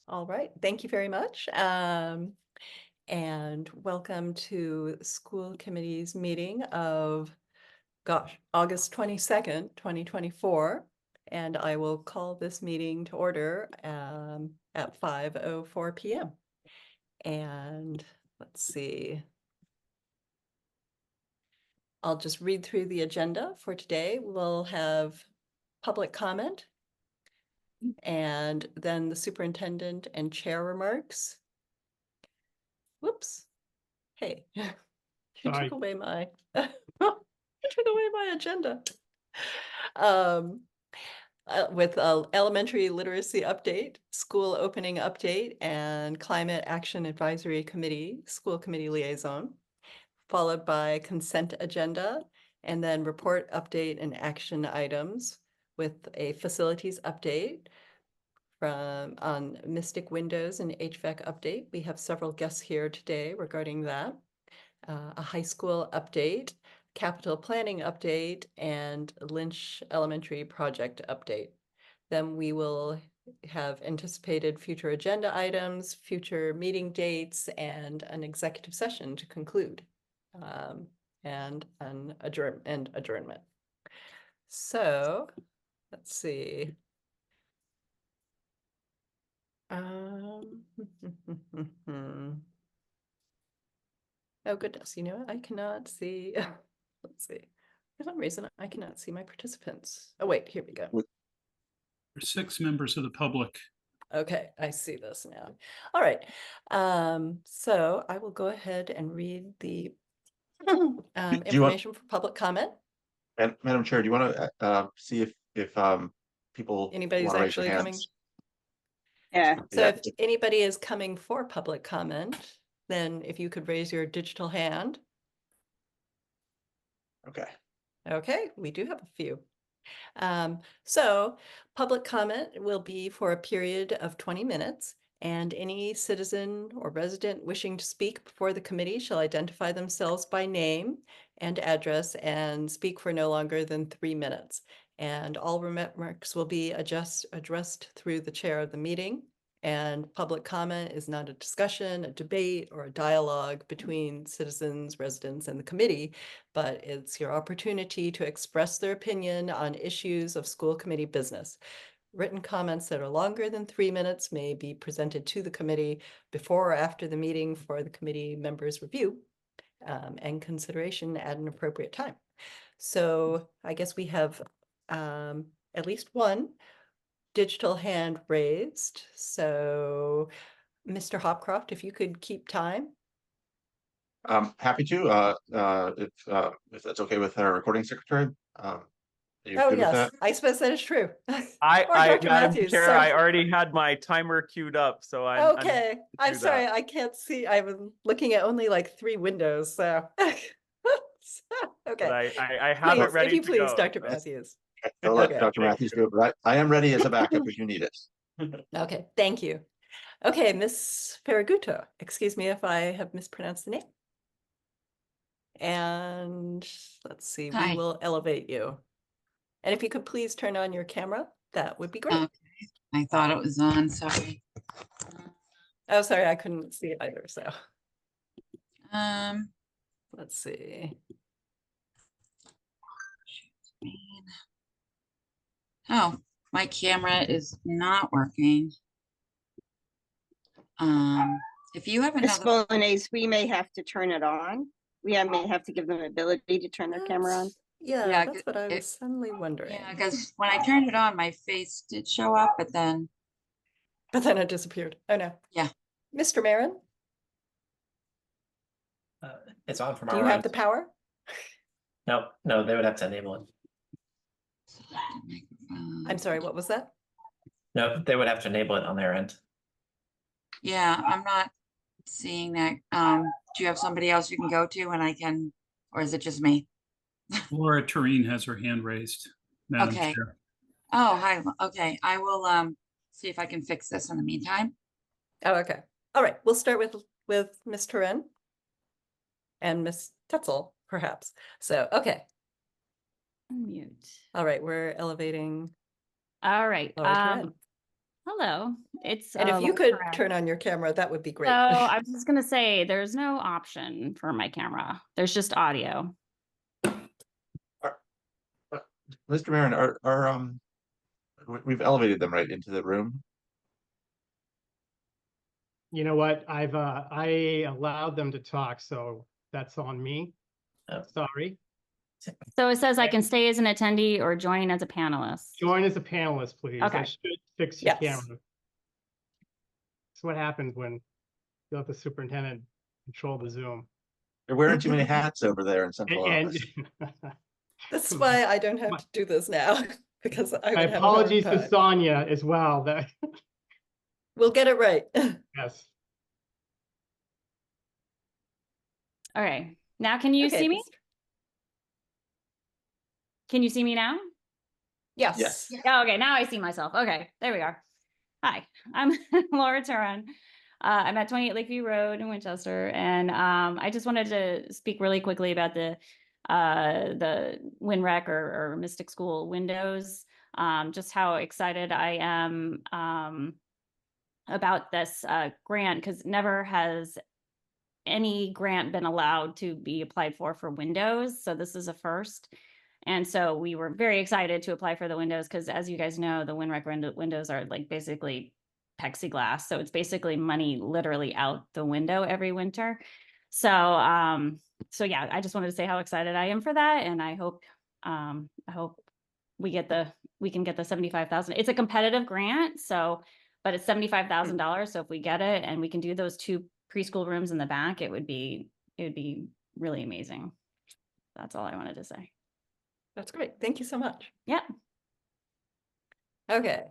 All right, thank you very much. And welcome to school committee's meeting of, August 22nd, 2024. And I will call this meeting to order at 5:04 p.m. And let's see. I'll just read through the agenda for today. We'll have public comment and then the superintendent and chair remarks. Whoops. Hey, you Hi. took away my you took away my agenda. Um, with elementary literacy update, school opening update, and climate action advisory committee, school committee liaison, followed by consent agenda, and then report update and action items with a facilities update from on Mystic Windows and HVAC update. We have several guests here today regarding that. A high school update, capital planning update, and Lynch Elementary project update. Then we will have anticipated future agenda items, future meeting dates, and an executive session to conclude, and an adjournment. So let's see. Oh goodness, you know what? I cannot see. Let's see. For some reason, I cannot see my participants. Oh wait, here we go. There's 6 members of the public. Okay, I see this now. All right. So I will go ahead and read the information for public comment. And Madam Chair, do you want to see if people Anybody's want to raise their actually coming? hands? Yeah. So Yeah. if anybody is coming for public comment, then if you could raise your digital hand. Okay. Okay, we do have a few. So public comment will be for a period of 20 minutes, and any citizen or resident wishing to speak before the committee shall identify themselves by name and address and speak for no longer than 3 minutes. And all remarks will be addressed through the chair of the meeting. And public comment is not a discussion, a debate, or a dialogue between citizens, residents, and the committee, but it's your opportunity to express their opinion on issues of school committee business. Written comments that are longer than 3 minutes may be presented to the committee before or after the meeting for the committee members' review and consideration at an appropriate time. So I guess we have at least one digital hand raised. So Mr. Hopcroft, if you could keep time. Happy to, if that's okay with our recording secretary. You're Oh, good with yes, that? I suppose that is true. Or Madam Matthews, Chair, sorry. I already had my timer queued up, so Okay, I'm do sorry, that. I can't see. I'm looking at only like 3 windows, so. But Okay, I have please, it ready if you to please, go. Dr. So. Matthews. Don't let Okay. Dr. Matthews do it, but I am ready as a backup if you need it. Okay, thank you. Okay, Miss Ferraguto, excuse me if I have mispronounced the name. And let's see, we Hi. will elevate you. And if you could please turn on your camera, that would be great. Okay. I thought it was on, sorry. Oh, sorry, I couldn't see it either, so Um, let's see. oh, my camera is not working. If you have Miss another, Bolognese, we may have to turn it on. May have to give them ability to turn their camera on. Yeah, Yeah, that's what I was suddenly wondering. yeah, because when I turned it on, my face did show up, but then it disappeared. Oh no. Yeah. Mr. Marin, It's on from do our you have end. the power? No, they would have to enable it. I'm sorry, what was that? No, they would have to enable it on their end. Yeah, I'm not seeing that. Do you have somebody else you can go to and I can, or is it just me? Laura Tureen has her hand raised, Madam Okay. Chair. Oh, hi. Okay, I will see if I can fix this in the meantime. Oh, okay. All right, we'll start with Ms. Turin and Ms. Tetzel, perhaps. So, okay. Unmute. All right, we're elevating All right. Laura Turin. Hello, it's And if you could Laura. turn on your camera, that would be So great. I was just gonna say, there's no option for my camera. There's just audio. Mr. Marin, we've elevated them right into the room. You know what? I allowed them to talk, so that's on me. Oh. Sorry. So it says I can stay as an attendee or join as a panelist. Join as a panelist, please. I Okay. should fix your Yes. camera. That's what happens when you let the superintendent control the Zoom. They're wearing too many hats over there in central And office. This is why I don't have My- to do this now, because I my would have a hard apologies to time. Sonia as well. That We'll get it right. yes. All right. Now can you Okay, see me? Can you see me now? Yes. Yes. Oh, okay. Now I see myself. Okay. There we are. Hi, I'm Laura Turan. I'm at 28 Lakeview Road in Winchester. And I just wanted to speak really quickly about the WinRec or Mystic School windows. Just how excited I am about this grant, because never has any grant been allowed to be applied for Windows. So this is a first. And so we were very excited to apply for the windows because, as you guys know, the WinRec windows are like basically plexiglass. So it's basically money literally out the window every winter. So yeah, I just wanted to say how excited I am for that. And I hope we can get the 75,000. It's a competitive grant. So, but it's $75,000. So if we get it and we can do those 2 preschool rooms in the back, it would be really amazing. That's all I wanted to say. That's great. Thank you so much. Yeah. Okay,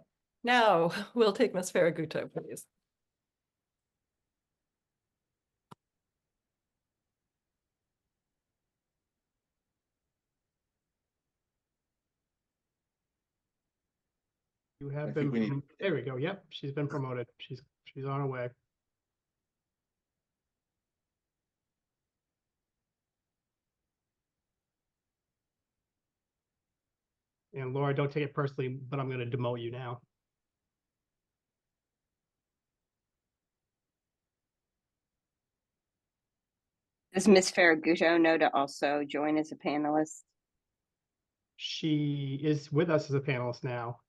now we'll take Ms. Farraguto, please. You have I been. think we need- There we go. Yep, she's been promoted. She's on her way. And Laura, don't take it personally, but I'm going to demote you now. Does Miss Farraguto know to also join as a panelist? She is with us as a panelist now.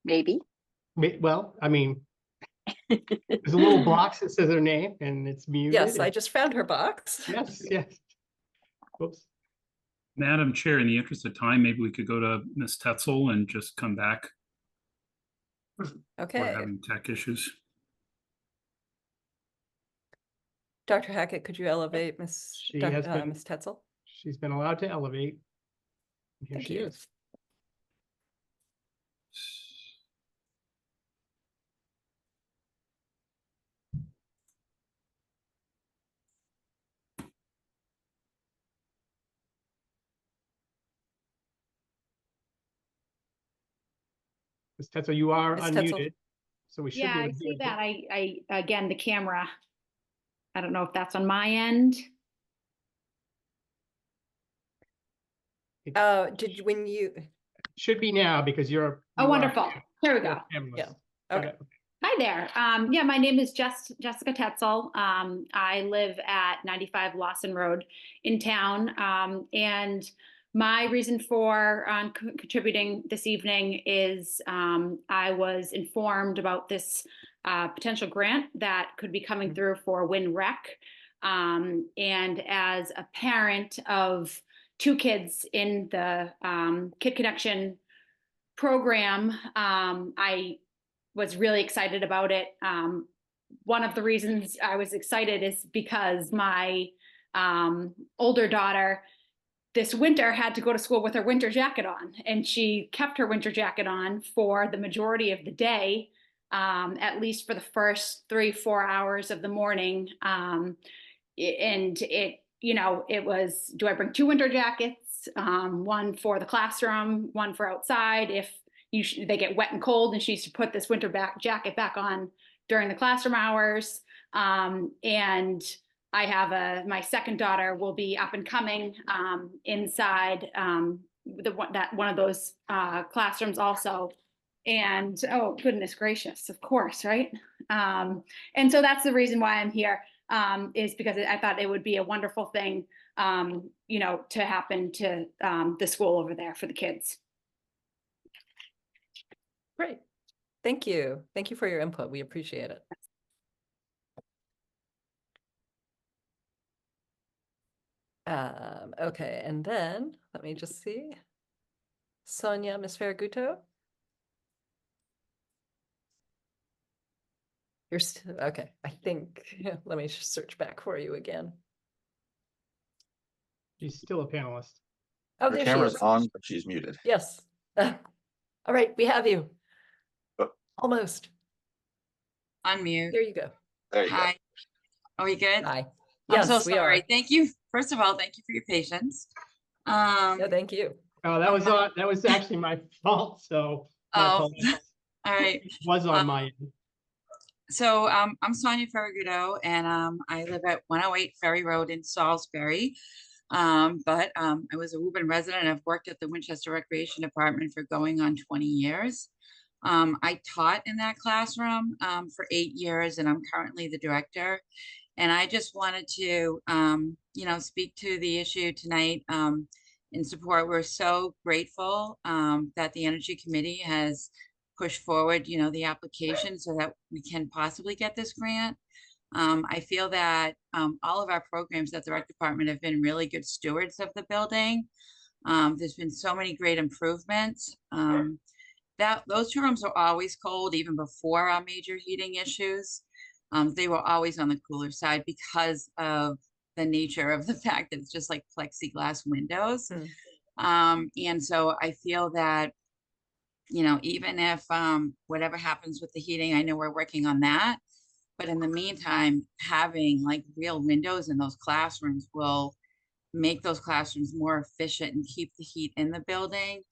Maybe. Well, I mean, there's a little box that says her name and it's muted. Yes, I just found her box. Yes, yes. Whoops. Madam Chair, in the interest of time, maybe we could go to Ms. Tetzel and just come back. Okay, We're having tech issues. Dr. Hackett, could you elevate She has been- Ms. Tetzel? She's been allowed to elevate. Here Thank she you. is. Ms. Tetzel, you are Ms. Tetzel. unmuted, so we should Yeah, be I able to see hear you. that. Again, the camera. I don't know if that's on my end. When you, Should be now because you're. Oh, you are wonderful. Here we go. panelist. Yeah. Got Okay. it. Hi there. Yeah, my name is Jessica Tetzel. I live at 95 Lawson Road in town. And my reason for contributing this evening is I was informed about this potential grant that could be coming through for WinRec. And as a parent of 2 kids in the Kid Connection program, I was really excited about it. One of the reasons I was excited is because my older daughter this winter had to go to school with her winter jacket on, and she kept her winter jacket on for the majority of the day, at least for the first 3-4 hours of the morning. And it was, do I bring 2 winter jackets? One for the classroom, one for outside. If they get wet and cold, and she used to put this winter jacket back on during the classroom hours. And I have my second daughter will be up and coming inside one of those classrooms also. And oh goodness gracious, of course, right? And so that's the reason why I'm here, is because I thought it would be a wonderful thing, to happen to the school over there for the kids. Great. Thank you. Thank you for your input. We appreciate it. Okay, and then let me just see. Sonia, Ms. Ferraguto? You're still, okay, I think, let me just search back for you again. She's still a panelist. Oh, Her there she camera's is. on, but she's muted. Yes. All right, we have you. Oh. Almost. Unmute. There you go. There you go. Hi. Are we good? Hi. I'm so Yes, we sorry. are. Thank you. First of all, thank you for your patience. No, thank you. Oh, that was actually my fault, so my Oh, apologies. all right. It was on my end. So I'm Sonia Ferraguto, and I live at 108 Ferry Road in Salisbury. But I was a Woburn resident. I've worked at the Winchester Recreation Department for going on 20 years. I taught in that classroom for 8 years, and I'm currently the director. And I just wanted to, speak to the issue tonight in support. We're so grateful that the Energy Committee has pushed forward, the application so that we can possibly get this grant. I feel that all of our programs at the rec department have been really good stewards of the building. There's been so many great improvements. Those 2 rooms are always cold, even before our major heating issues. They were always on the cooler side because of the nature of the fact that it's just like plexiglass windows. And so I feel that, even if whatever happens with the heating, I know we're working on that. But in the meantime, having like real windows in those classrooms will make those classrooms more efficient and keep the heat in the building.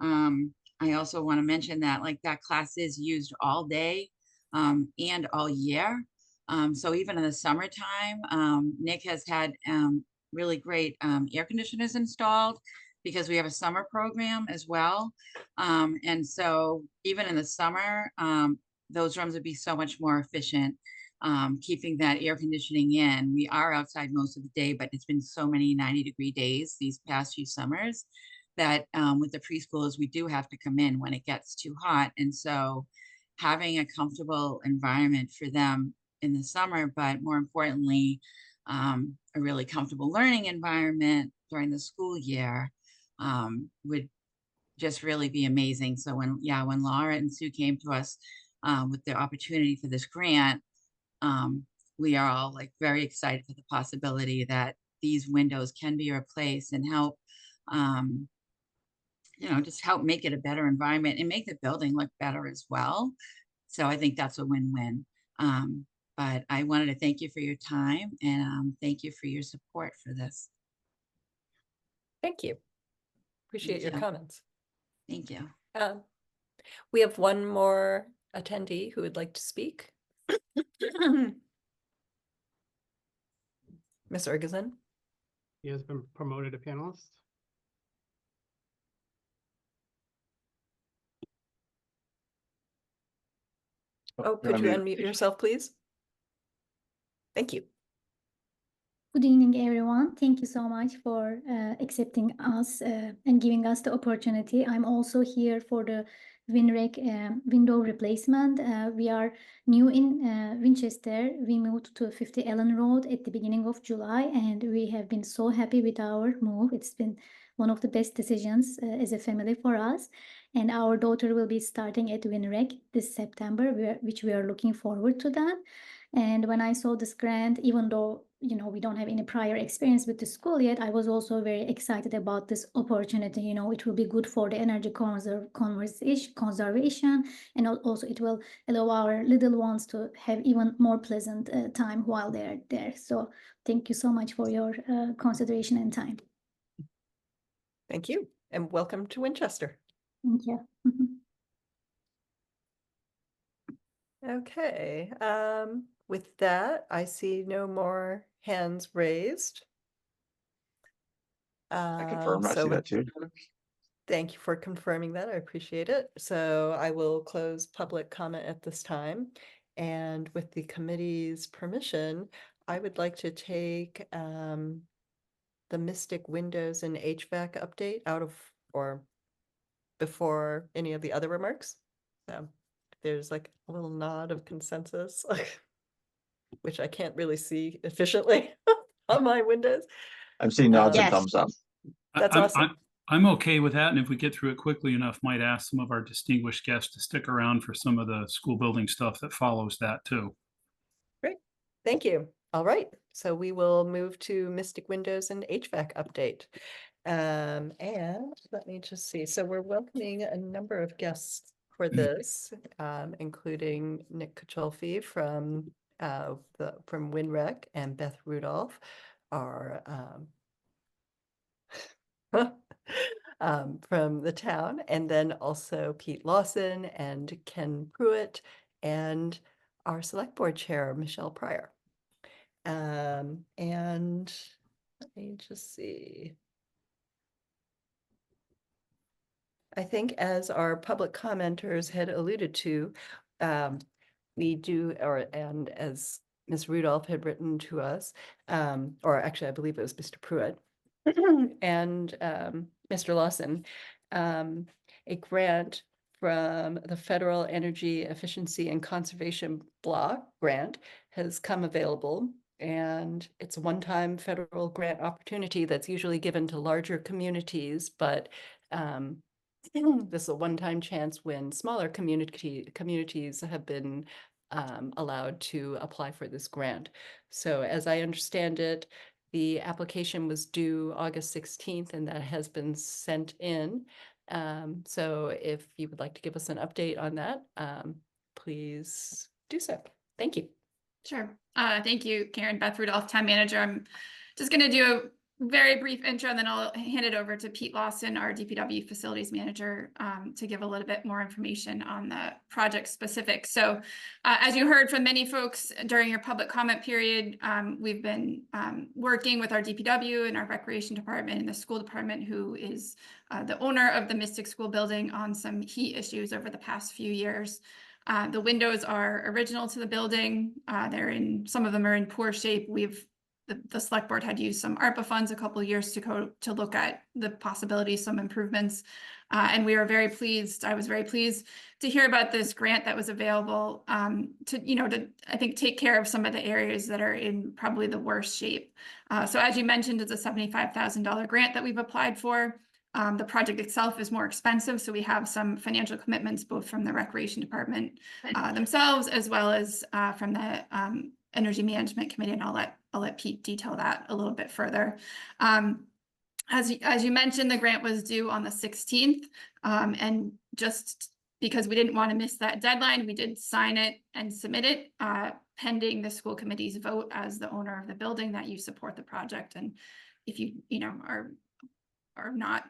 I also want to mention that like that class is used all day and all year. So even in the summertime, Nick has had really great air conditioners installed because we have a summer program as well. And so even in the summer, those rooms would be so much more efficient, keeping that air conditioning in. We are outside most of the day, but it's been so many 90-degree days these past few summers that with the preschoolers, we do have to come in when it gets too hot. And so having a comfortable environment for them in the summer, but more importantly, a really comfortable learning environment during the school year would just really be amazing. So when Laura and Sue came to us with the opportunity for this grant, we are all like very excited for the possibility that these windows can be replaced and help, just help make it a better environment and make the building look better as well. So I think that's a win-win. But I wanted to thank you for your time and thank you for your support for this. Thank you. Appreciate your you. comments. Thank you. We have one more attendee who would like to speak. Ms. Ergesen. He has been promoted to panelist. Oh, could you unmute yourself, please? Thank you. Good evening, everyone. Thank you so much for accepting us and giving us the opportunity. I'm also here for the WinRec window replacement. We are new in Winchester. We moved to 50 Ellen Road at the beginning of July, and we have been so happy with our move. It's been one of the best decisions as a family for us. And our daughter will be starting at WinRec this September, which we are looking forward to that. And when I saw this grant, even though we don't have any prior experience with the school yet, I was also very excited about this opportunity. It will be good for the energy conservation, and also it will allow our little ones to have even more pleasant time while they're there. So thank you so much for your consideration and time. Thank you, and welcome to Winchester. Thank you. Okay, with that, I see no more hands raised. I confirm, I So see with that too. Thank you for confirming that. I appreciate it. So I will close public comment at this time. And with the committee's permission, I would like to take the Mystic Windows and HVAC update out of, or before any of the other remarks. So there's like a little nod of consensus, which I can't really see efficiently on my windows. I'm seeing nods and Yes. thumbs up. That's I'm- awesome. I'm okay with that, and if we get through it quickly enough, might ask some of our distinguished guests to stick around for some of the school building stuff that follows that too. Great, thank you. All right, so we will move to Mystic Windows and HVAC update. And let me just see, so we're welcoming a number of guests for this, including Nick Kacholfi from WinRec and Beth Rudolph, our from the town, and then also Pete Lawson and Ken Pruitt and our select board chair, Michelle Pryor. And let me just see. I think as our public commenters had alluded to, we do, and as Ms. Rudolph had written to us, or actually I believe it was Mr. Pruitt and Mr. Lawson, a grant from the Federal Energy Efficiency and Conservation Block grant has come available. And it's a one-time federal grant opportunity that's usually given to larger communities, but this is a one-time chance when smaller communities have been allowed to apply for this grant. So as I understand it, the application was due August 16th and that has been sent in. So if you would like to give us an update on that, please do so. Thank you. Sure. Thank you, Karen. Beth Rudolph, town manager. I'm just going to do a very brief intro and then I'll hand it over to Pete Lawson, our DPW facilities manager, to give a little bit more information on the project specifics. So as you heard from many folks during your public comment period, we've been working with our DPW and our recreation department and the school department, who is the owner of the Mystic School building, on some heat issues over the past few years. The windows are original to the building. Some of them are in poor shape. The select board had used some ARPA funds a couple of years ago to look at the possibility of some improvements. And we are very pleased. I was very pleased to hear about this grant that was available to I think take care of some of the areas that are in probably the worst shape. So as you mentioned, it's a $75,000 grant that we've applied for. The project itself is more expensive, so we have some financial commitments both from the recreation department themselves, as well as from the Energy Management Committee, and I'll let Pete detail that a little bit further. As you mentioned, the grant was due on the 16th, and just because we didn't want to miss that deadline, we did sign it and submit it pending the school committee's vote as the owner of the building that you support the project. And if you are not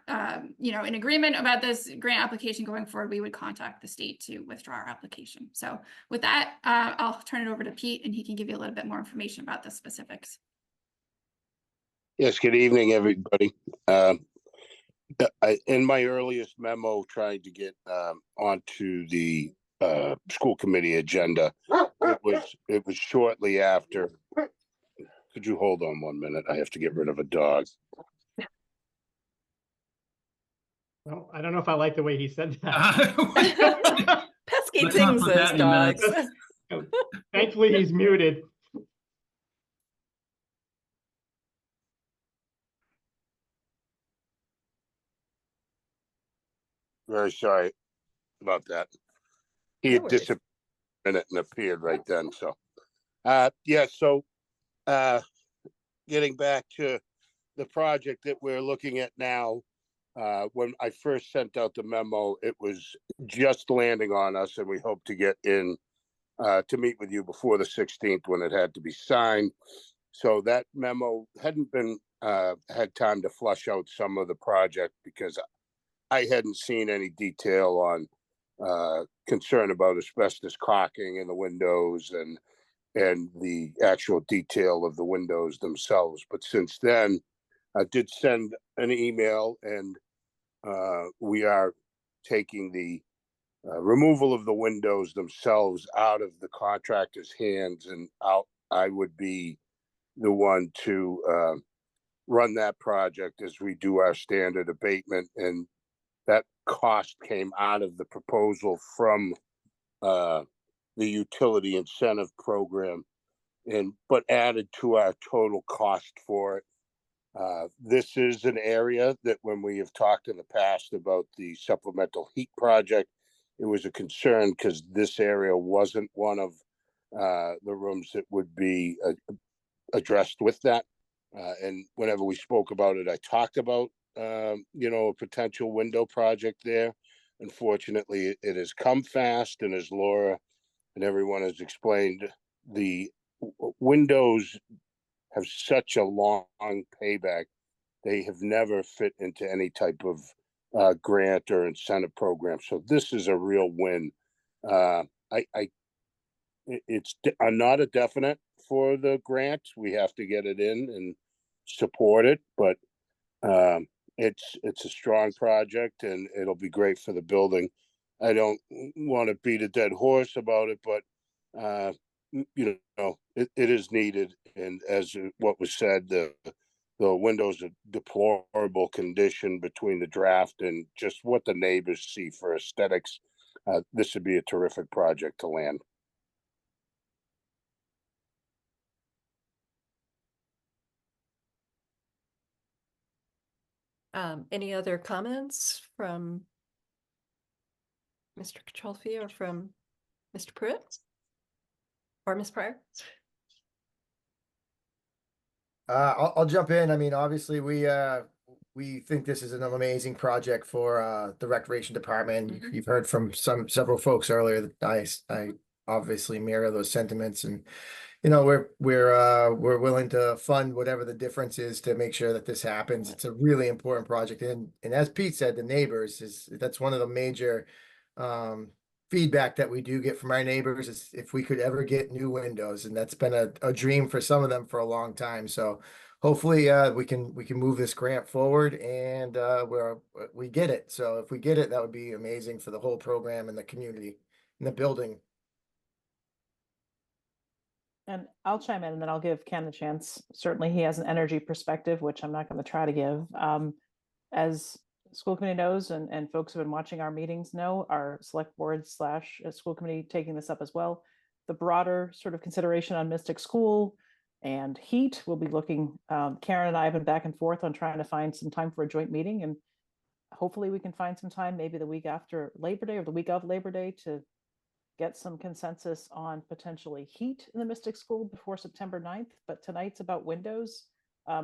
in agreement about this grant application going forward, we would contact the state to withdraw our application. So with that, I'll turn it over to Pete and he can give you a little bit more information about the specifics. Yes, good evening, everybody. In my earliest memo, trying to get onto the school committee agenda, it was shortly after. Could you hold on 1 minute? I have to get rid of a dog. Well, I don't know if I like the way he said that. Pesky Let's not things, put those that in the dogs. Thankfully, he's muted. Very sorry about that. He No had worries. disappeared and appeared right then. So, So, getting back to the project that we're looking at now, when I first sent out the memo, it was just landing on us, and we hope to get in to meet with you before the 16th when it had to be signed. So that memo hadn't been had time to flush out some of the project because I hadn't seen any detail on concern about asbestos caulking in the windows and the actual detail of the windows themselves. But since then, I did send an email, and we are taking the removal of the windows themselves out of the contractor's hands, and I would be the one to run that project as we do our standard abatement, and that cost came out of the proposal from the utility incentive program, but added to our total cost for it. This is an area that when we have talked in the past about the supplemental heat project, it was a concern because this area wasn't one of the rooms that would be addressed with that. And whenever we spoke about it, I talked about, a potential window project there. Unfortunately, it has come fast, and as Laura and everyone has explained, the windows have such a long payback. They have never fit into any type of grant or incentive program. So this is a real win. It's not a definite for the grant. We have to get it in and support it, but it's a strong project, and it'll be great for the building. I don't want to beat a dead horse about it, but it is needed. And as what was said, the windows are deplorable condition between the draft and just what the neighbors see for aesthetics. This would be a terrific project to land. Any other comments from Mr. Kacholfi or from Mr. Pruitt or Ms. Pryor? I'll jump in. I mean, obviously, we think this is an amazing project for the recreation department. Mhm. You've heard from several folks earlier that I obviously mirror those sentiments, and we're willing to fund whatever the difference is to make sure that this happens. It's a really important project, and as Pete said, the neighbors that's one of the major feedback that we do get from our neighbors is if we could ever get new windows, and that's been a dream for some of them for a long time. So hopefully we can move this grant forward, and we get it. So if we get it, that would be amazing for the whole program and the community and the building. And I'll chime in, and then I'll give Ken a chance. Certainly he has an energy perspective, which I'm not going to try to give. As school committee knows, and folks who have been watching our meetings know, our select board / school committee taking this up as well. The broader sort of consideration on Mystic School and heat, we'll be looking, Karen and I have been back and forth on trying to find some time for a joint meeting, and hopefully we can find some time, maybe the week after Labor Day or the week of Labor Day, to get some consensus on potentially heat in the Mystic School before September 9th. But tonight's about windows.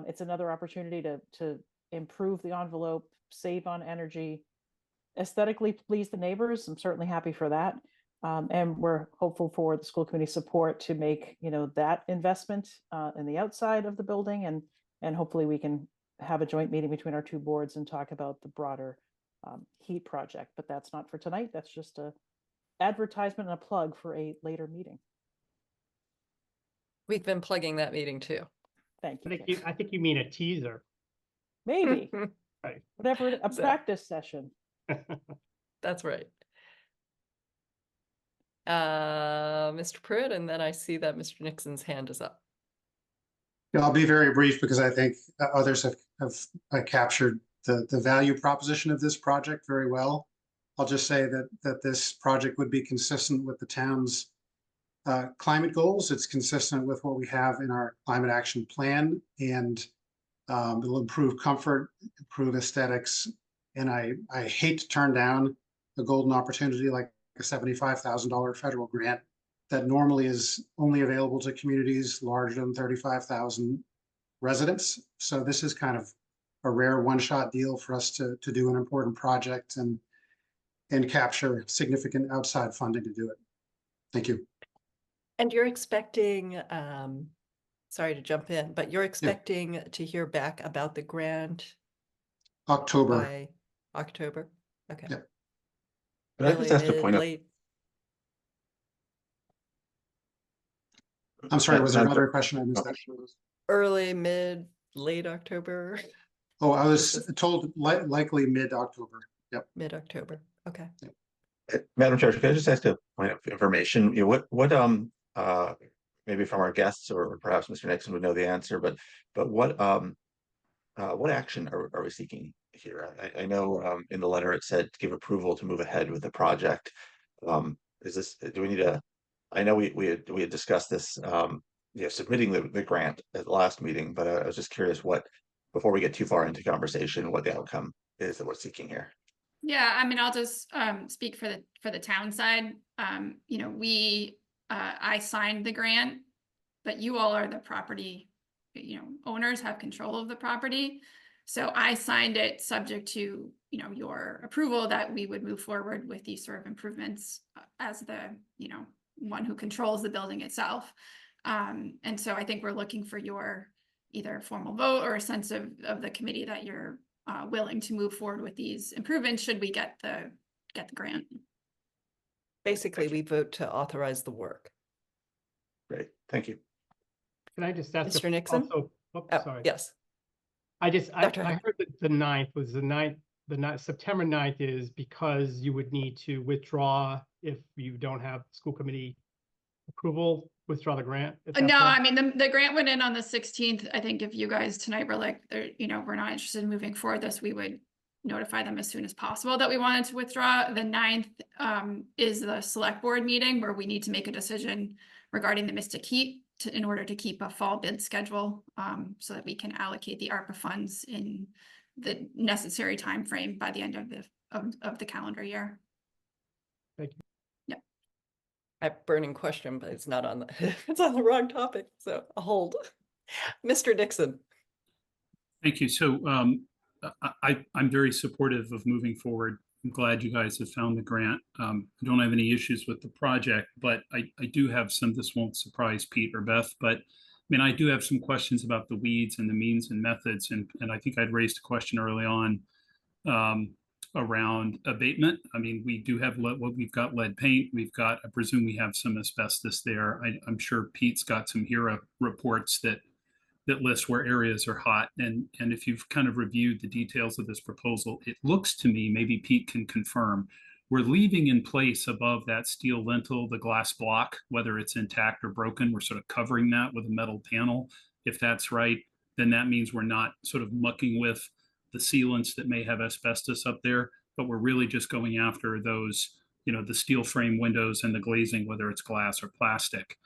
It's another opportunity to improve the envelope, save on energy, aesthetically please the neighbors. I'm certainly happy for that. And we're hopeful for the school committee support to make that investment in the outside of the building, and hopefully we can have a joint meeting between our two boards and talk about the broader heat project. But that's not for tonight. That's just a advertisement and a plug for a later meeting. We've been plugging that meeting too. Thank you. I think you mean a teaser. Maybe. Right. Whatever, a practice session. That's right. Mr. Pruitt, and then I see that Mr. Nixon's hand is up. Yeah, I'll be very brief because I think others have captured the value proposition of this project very well. I'll just say that this project would be consistent with the town's climate goals. It's consistent with what we have in our climate action plan, and it'll improve comfort, improve aesthetics. And I hate to turn down a golden opportunity like a $75,000 federal grant that normally is only available to communities larger than 35,000 residents. So this is kind of a rare one-shot deal for us to do an important project and capture significant outside funding to do it. Thank you. And you're expecting, sorry to jump in, but you're expecting to hear back about the grant October. by October? Okay. Yep. Can I just Early, ask a mid, point of? late. I'm sorry, was there Madam Chair- another question? I missed that. Early, mid, late October, Oh, I was told likely mid-October. Yep. mid-October. Okay. Madam Chair, can I just ask a point of information? You know, maybe from our guests or perhaps Mr. Nixon would know the answer, but what action are we seeking here? I know in the letter it said to give approval to move ahead with the project. Do we need a? I know we had discussed this, submitting the grant at the last meeting, but I was just curious before we get too far into conversation, what the outcome is that we're seeking here. Yeah, I mean, I'll just speak for the town side. You know, I signed the grant, but you all are the property, owners have control of the property. So I signed it subject to, your approval that we would move forward with these sort of improvements as the, one who controls the building itself. And so I think we're looking for your either formal vote or a sense of the committee that you're willing to move forward with these improvements should we get the grant. Basically, we vote to authorize the work. Great, thank you. Can I just ask? Mr. Nixon? Also, sorry. Yes. I Dr. heard that the 9th was the 9th. September 9th is because you would need to withdraw if you don't have school committee approval, withdraw the grant. No, I mean, the grant went in on the 16th. I think if you guys tonight were like, we're not interested in moving forward this, we would notify them as soon as possible that we wanted to withdraw. The 9th is the select board meeting where we need to make a decision regarding the Mystic Heat in order to keep a fall bid schedule so that we can allocate the ARPA funds in the necessary time frame by the end of the calendar year. Thank you. Yep. I have a burning question, but it's not on the it's on the wrong topic, so I'll hold. Mr. Nixon. Thank you. So I'm very supportive of moving forward. I'm glad you guys have found the grant. I don't have any issues with the project, but I do have some, this won't surprise Pete or Beth, but I mean, I do have some questions about the weeds and the means and methods. And I think I'd raised a question early on around abatement. I mean, we do have we've got lead paint. We've got, I presume we have some asbestos there. I'm sure Pete's got some HERA reports that list where areas are hot. And if you've kind of reviewed the details of this proposal, it looks to me, maybe Pete can confirm, we're leaving in place above that steel lintel, the glass block, whether it's intact or broken, we're sort of covering that with a metal panel. If that's right, then that means we're not sort of mucking with the sealants that may have asbestos up there, but we're really just going after those, the steel frame windows and the glazing, whether it's glass or plastic.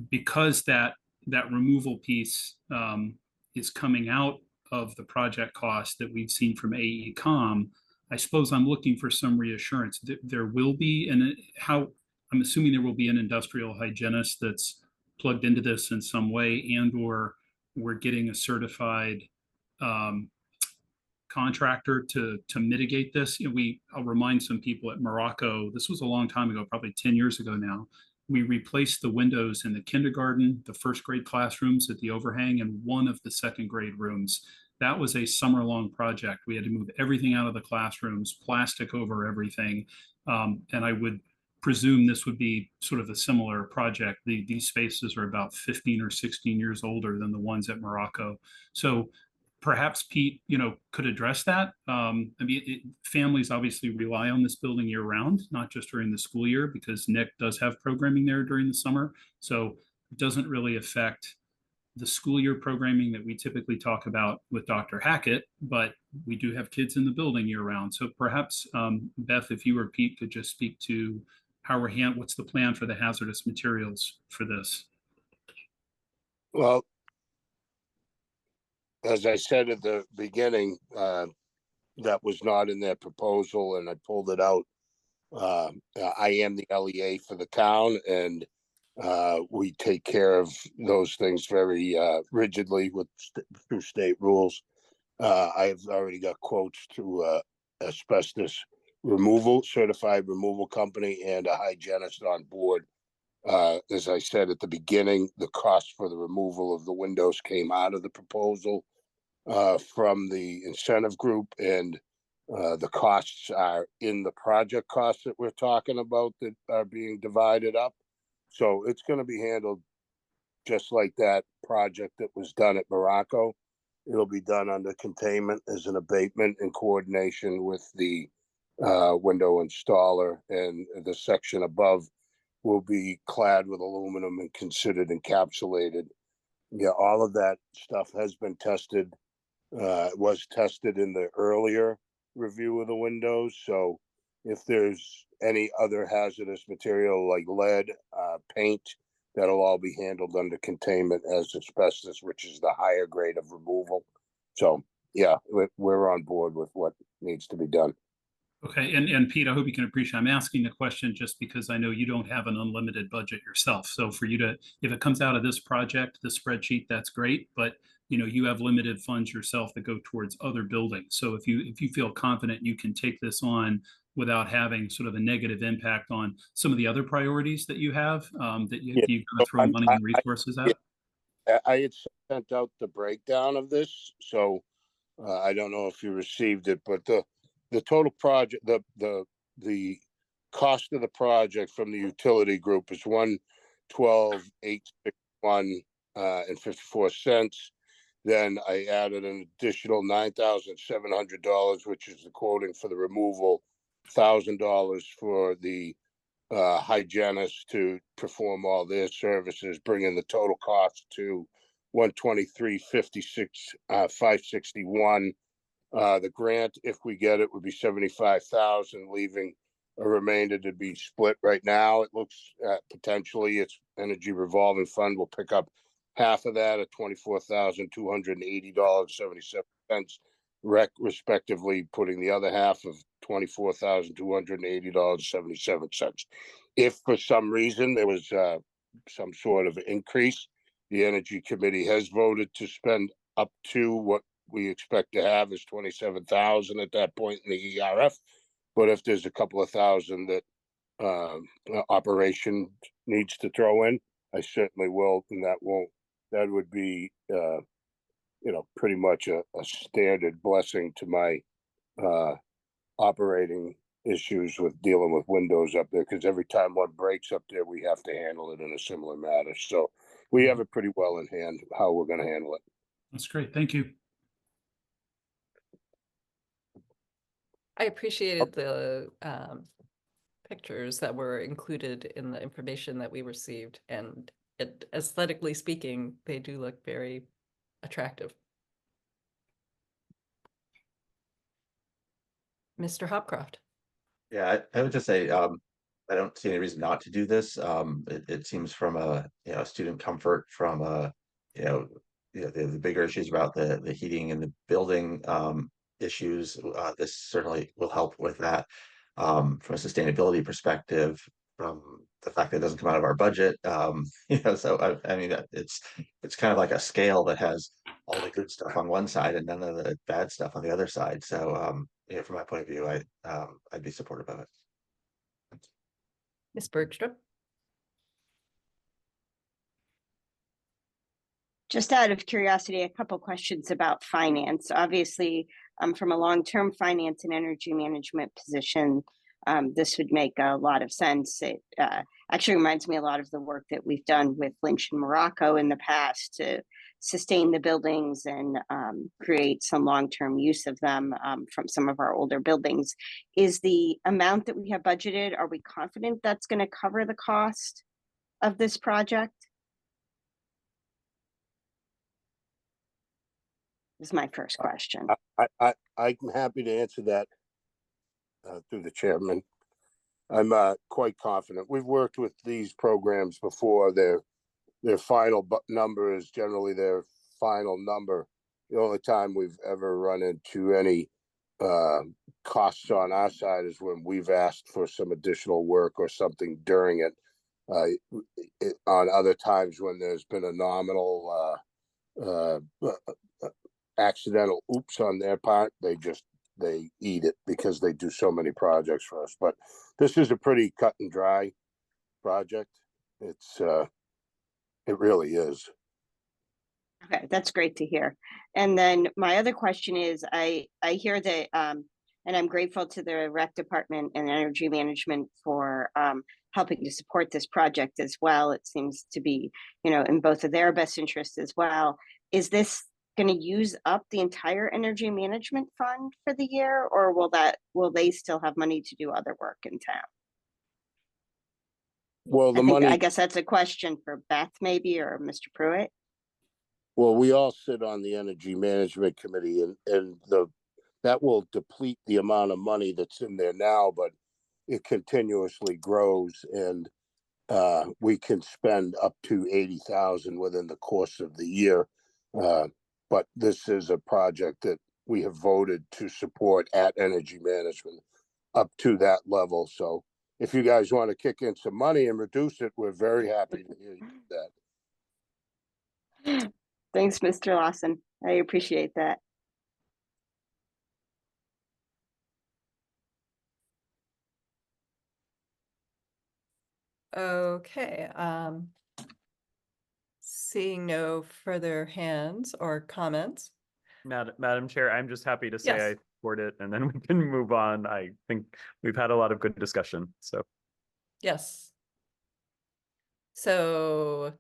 Because that removal piece is coming out of the project cost that we've seen from AECom, I suppose I'm looking for some reassurance. There will be, I'm assuming there will be an industrial hygienist that's plugged into this in some way, and or we're getting a certified contractor to mitigate this. I'll remind some people at Morocco, this was a long time ago, probably 10 years ago now. We replaced the windows in the kindergarten, the first grade classrooms at the overhang, and one of the second grade rooms. That was a summer-long project. We had to move everything out of the classrooms, plastic over everything. And I would presume this would be sort of a similar project. These spaces are about 15 or 16 years older than the ones at Morocco. So perhaps Pete, could address that. I mean, families obviously rely on this building year round, not just during the school year, because Nick does have programming there during the summer. So it doesn't really affect the school year programming that we typically talk about with Dr. Hackett, but we do have kids in the building year round. So perhaps Beth, if you or Pete could just speak to how what's the plan for the hazardous materials for this? Well, as I said at the beginning, that was not in their proposal, and I pulled it out. I am the LEA for the town, and we take care of those things very rigidly through state rules. I have already got quotes to asbestos certified removal company, and a hygienist on board. As I said at the beginning, the cost for the removal of the windows came out of the proposal from the incentive group, and The costs are in the project costs that we're talking about that are being divided up. So it's going to be handled just like that project that was done at Morocco. It'll be done under containment as an abatement in coordination with the window installer, and the section above will be clad with aluminum and considered encapsulated. Yeah, all of that stuff has been tested, was tested in the earlier review of the windows. So if there's any other hazardous material like lead, paint, that'll all be handled under containment as asbestos, which is the higher grade of removal. So yeah, we're on board with what needs to be done. Okay, and Pete, I hope you can appreciate, I'm asking the question just because I know you don't have an unlimited budget yourself. So for you to, if it comes out of this project, this spreadsheet, that's great, but you know, you have limited funds yourself that go towards other buildings. So if you feel confident you can take this on without having sort of a negative impact on some of the other priorities that you have, that you've kind of thrown money and resources at? I had sent out the breakdown of this, so I don't know if you received it, but the total project, the cost of the project from the utility group is $112,861 and 54 cents. Then I added an additional $9,700, which is the quoting for the removal, $1,000 for the hygienist to perform all their services, bringing the total cost to $123,561. 561. The grant, if we get it, would be 75,000, leaving a remainder to be split. Right now, it looks potentially its energy revolving fund will pick up half of that at $24,280.77, respectively, putting the other half of $24,280.77. If for some reason there was some sort of increase, the Energy Committee has voted to spend up to what we expect to have is 27,000 at that point in the ERF. But if there's a couple of thousand that operation needs to throw in, I certainly will, and that would be pretty much a standard blessing to my operating issues with dealing with windows up there, because every time one breaks up there, we have to handle it in a similar manner. So we have it pretty well in hand how we're going to handle it. That's great. Thank you. I appreciated the pictures that were included in the information that we received, and aesthetically speaking, they do look very attractive. Mr. Hopcroft. Yeah, I would just say I don't see any reason not to do this. It seems from a student comfort, from the bigger issues about the heating and the building issues. This certainly will help with that. From a sustainability perspective, from the fact that it doesn't come out of our budget, so I mean it's kind of like a scale that has all the good stuff on one side and none of the bad stuff on the other side. So from my point of view, I'd be supportive of it. Ms. Bergstrom. Just out of curiosity, a couple questions about finance. Obviously, from a long-term finance and energy management position, this would make a lot of sense. It actually reminds me a lot of the work that we've done with Lynch and Morocco in the past to sustain the buildings and create some long-term use of them from some of our older buildings. Is the amount that we have budgeted, are we confident that's going to cover the cost of this project? Is my first question. I'm happy to answer that through the chairman. I'm quite confident. We've worked with these programs before. Their final number is generally their final number. The only time we've ever run into any costs on our side is when we've asked for some additional work or something during it. On other times when there's been a nominal accidental oops on their part, they eat it because they do so many projects for us. But this is a pretty cut and dry project. It really is. Okay, that's great to hear. And then my other question is, I hear that And I'm grateful to the rec department and energy management for helping to support this project as well. It seems to be, in both of their best interests as well. Is this going to use up the entire energy management fund for the year, or will they still have money to do other work in town? Well, I guess that's a question for Beth maybe, or Mr. Pruitt. Well, we all sit on the Energy Management Committee, and that will deplete the amount of money that's in there now, but it continuously grows, and we can spend up to 80,000 within the course of the year. But this is a project that we have voted to support at Energy Management up to that level. So if you guys want to kick in some money and reduce it, we're very happy to hear you do that. Thanks, Mr. Lawson. I appreciate that. Okay. Seeing no further hands or comments. Madam Chair, I'm just happy to say Yes. I support it, and then we can move on. I think we've had a lot of good discussion, so. Yes. So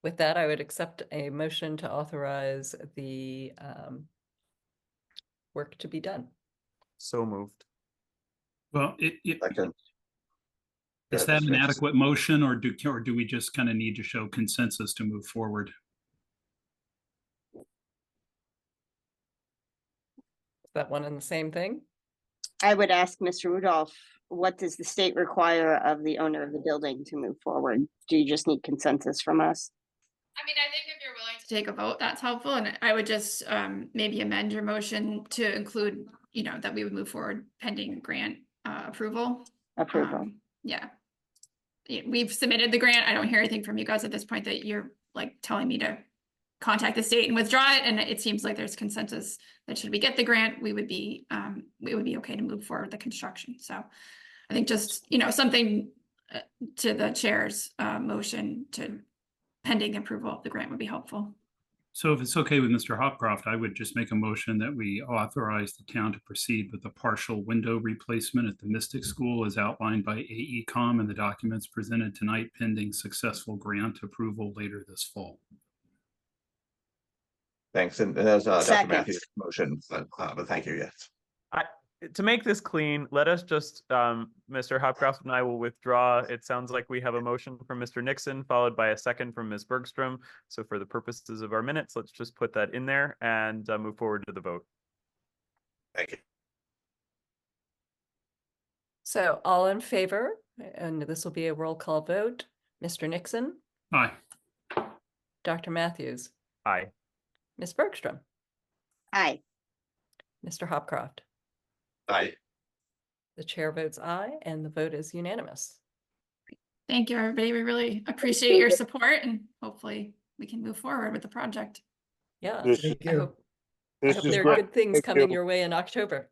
with that, I would accept a motion to authorize the work to be done. So moved. Well, Second. is that an adequate motion, or do we just kind of need to show consensus to move forward? Is that one and the same thing? I would ask Mr. Rudolph, what does the state require of the owner of the building to move forward? Do you just need consensus from us? I mean, I think if you're willing to take a vote, that's helpful. And I would just maybe amend your motion to include, that we would move forward pending grant approval. Yeah. We've submitted the grant. I don't hear anything from you guys at this point that you're like telling me to contact the state and withdraw it. And it seems like there's consensus that should we get the grant, it would be okay to move forward with the construction. So I think just, something to the chair's motion to pending approval of the grant would be helpful. So if it's okay with Mr. Hopcroft, I would just make a motion that we authorize the town to proceed with the partial window replacement at the Mystic School as outlined by AECom and the documents presented tonight pending successful grant approval later this fall. Thanks. And there's Dr. Second. Matthews' motion, but thank you, yes. To make this clean, let us just, Mr. Hopcroft and I will withdraw. It sounds like we have a motion from Mr. Nixon, followed by a second from Ms. Bergstrom. So for the purposes of our minutes, let's just put that in there and move forward to the vote. Thank you. So all in favor, and this will be a roll call vote. Mr. Nixon? Aye. Dr. Matthews? Aye. Ms. Bergstrom? Aye. Mr. Hopcroft? Aye. The chair votes aye, and the vote is unanimous. Thank you, everybody. We really appreciate your support, and hopefully we can move forward with the project. Yeah, Thank I you. hope This is there are great. good things Thank coming you. your way in October.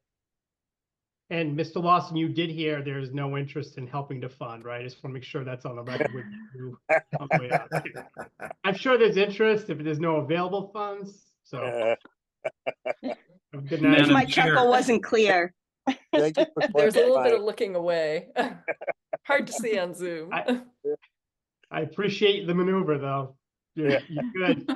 And Mr. Lawson, you did hear there's no interest in helping to fund, right? I just want to make sure that's on the record with you on the way out. I'm sure there's interest if there's no available funds, so. Good night. Madam My Chair. chuckle wasn't clear. Thank you for There's a little bit of clarifying. looking away. Hard to see on Zoom. I appreciate the maneuver, though. You're good.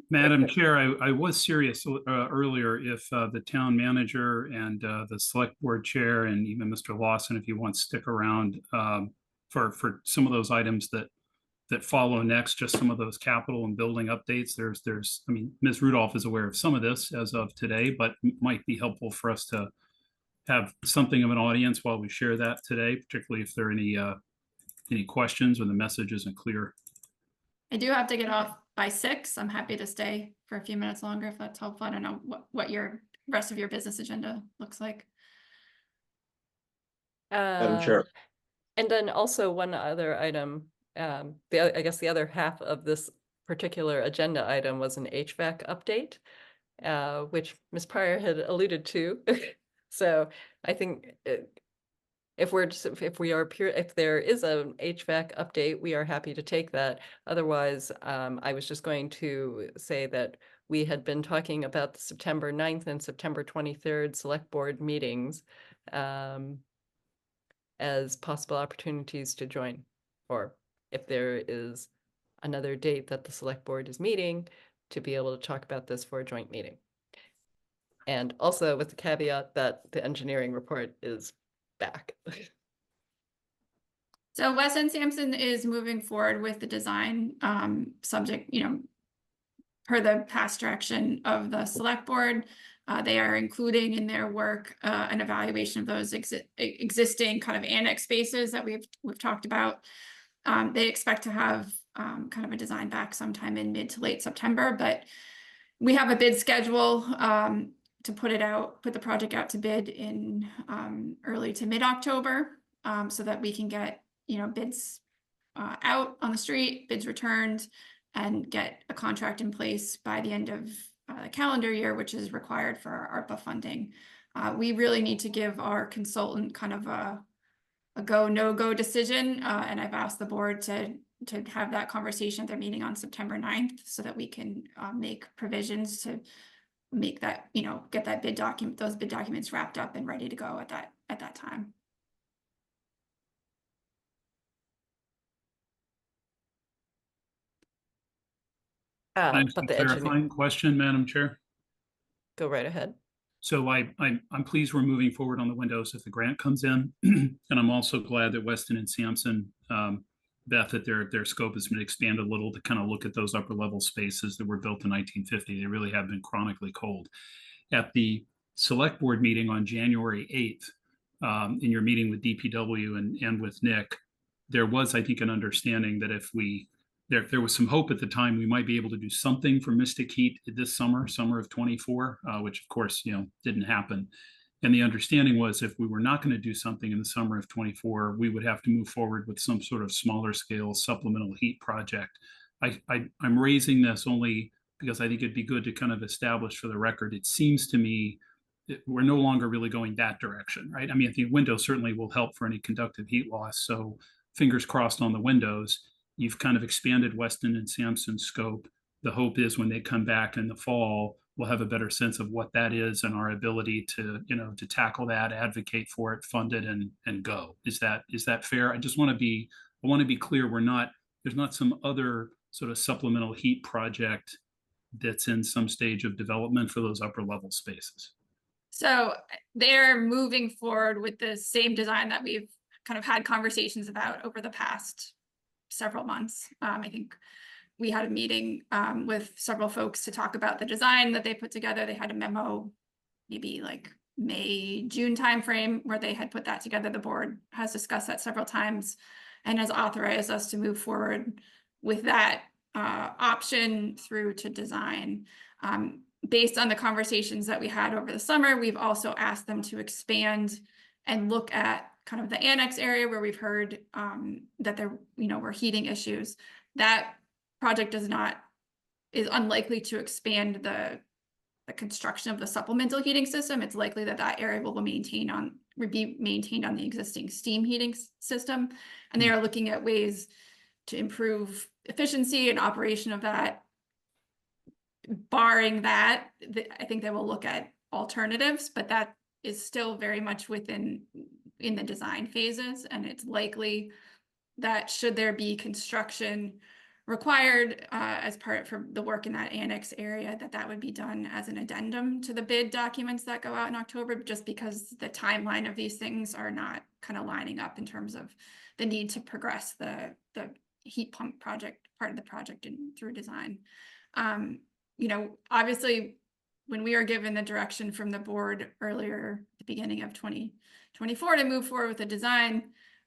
Madam Chair, I was serious earlier if the town manager and the select board chair and even Mr. Lawson, if you want to stick around for some of those items that follow next, just some of those capital and building updates. I mean, Ms. Rudolph is aware of some of this as of today, but it might be helpful for us to have something of an audience while we share that today, particularly if there are any questions or the message isn't clear. I do have to get off by 6. I'm happy to stay for a few minutes longer if that's helpful. I don't know what your rest of your business agenda looks like. Madam Chair. And then also one other item, I guess the other half of this particular agenda item was an HVAC update, which Ms. Pryor had alluded to. So I think if there is an HVAC update, we are happy to take that. Otherwise, I was just going to say that we had been talking about the September 9th and September 23rd select board meetings as possible opportunities to join, or if there is another date that the select board is meeting, to be able to talk about this for a joint meeting. And also with the caveat that the engineering report is back. So Weston Sampson is moving forward with the design, subject, per the past direction of the select board. They are including in their work an evaluation of those existing kind of annex spaces that we've talked about. They expect to have kind of a design back sometime in mid to late September, but we have a bid schedule to put the project out to bid in early to mid-October, so that we can get bids out on the street, bids returned, and get a contract in place by the end of the calendar year, which is required for our ARPA funding. We really need to give our consultant kind of a go, no-go decision, and I've asked the board to have that conversation at their meeting on September 9th, so that we can make provisions to make that, get that those bid documents wrapped up and ready to go at that time. Thanks. But A the clarifying question, Madam Chair. Go right ahead. So I'm pleased we're moving forward on the windows if the grant comes in. And I'm also glad that Weston and Sampson, Beth, that their scope has been expanded a little to kind of look at those upper level spaces that were built in 1950. They really have been chronically cold. At the select board meeting on January 8th, in your meeting with DPW and with Nick, there was, I think, an understanding that if there was some hope at the time we might be able to do something for Mystic Heat this summer of 24, which of course, didn't happen. And the understanding was if we were not going to do something in the summer of 24, we would have to move forward with some sort of smaller scale supplemental heat project. I'm raising this only because I think it'd be good to kind of establish for the record. It seems to me that we're no longer really going that direction, right? I mean, the window certainly will help for any conductive heat loss. So fingers crossed on the windows. You've kind of expanded Weston and Sampson's scope. The hope is when they come back in the fall, we'll have a better sense of what that is and our ability to, to tackle that, advocate for it, fund it, and go. Is that fair? I want to be clear. There's not some other sort of supplemental heat project that's in some stage of development for those upper level spaces. So they're moving forward with the same design that we've kind of had conversations about over the past several months. I think we had a meeting with several folks to talk about the design that they put together. They had a memo, maybe like May, June timeframe, where they had put that together. The board has discussed that several times and has authorized us to move forward with that option through to design. Based on the conversations that we had over the summer, we've also asked them to expand and look at kind of the annex area where we've heard that there, were heating issues. That project is unlikely to expand the construction of the supplemental heating system. It's likely that area will be maintained on the existing steam heating system. And they are looking at ways to improve efficiency and operation of that. Barring that, I think they will look at alternatives, but that is still very much in the design phases. And it's likely that should there be construction required as part for the work in that annex area, that would be done as an addendum to the bid documents that go out in October, just because the timeline of these things are not kind of lining up in terms of the need to progress the heat pump project, part of the project through design. Obviously, when we were given the direction from the board earlier, the beginning of 2024 to move forward with the design,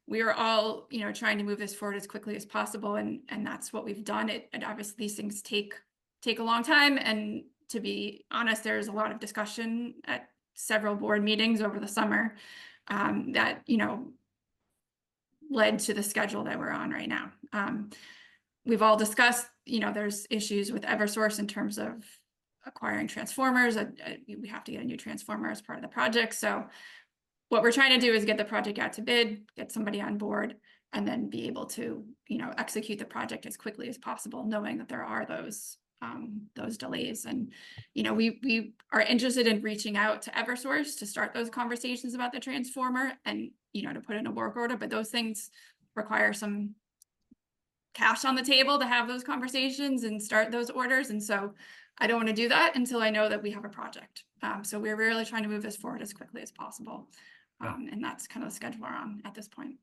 we were all, trying to move this forward as quickly as possible. And that's what we've done. And obviously these things take a long time. And to be honest, there's a lot of discussion at several board meetings over the summer that, led to the schedule that we're on right now. We've all discussed, there's issues with Eversource in terms of acquiring transformers. We have to get a new transformer as part of the project. So what we're trying to do is get the project out to bid, get somebody on board, and then be able to, execute the project as quickly as possible, knowing that there are those those delays. And, you know, we are interested in reaching out to Eversource to start those conversations about the transformer and, you know, to put in a work order, but those things require some cash on the table to have those conversations and start those orders. And so I don't want to do that until I know that we have a project. So we're really trying to move this forward as quickly as possible. And that's kind of the schedule we're on at this point.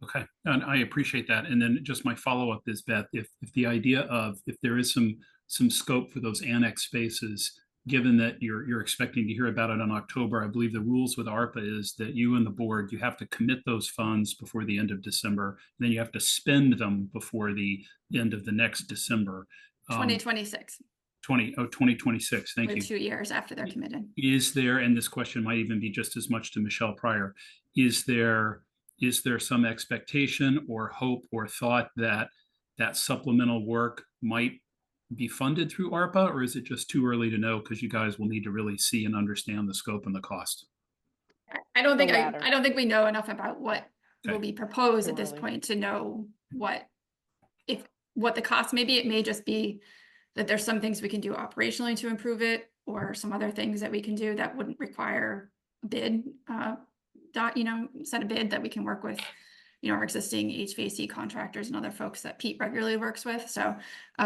Okay, and I appreciate that. And then just my follow-up is, Beth, if the idea of, if there is some scope for those annex spaces, given that you're expecting to hear about it in October, I believe the rules with ARPA is that you and the board, you have to commit those funds before the end of December, then you have to spend them before the end of the next December. 2026. 2026, thank you. 2 years after they're committed. Is there, and this question might even be just as much to Michelle Pryor, is there some expectation or hope or thought that that supplemental work might be funded through ARPA, or is it just too early to know because you guys will need to really see and understand the scope and the cost? I don't think The latter. I don't think we know enough about what will be proposed Too at this early. point to know what the cost may be. It may just be that there's some things we can do operationally to improve it, or some other things that we can do that wouldn't require a bid, set a bid that we can work with, you know, our existing HVAC contractors and other folks that Pete regularly works with. So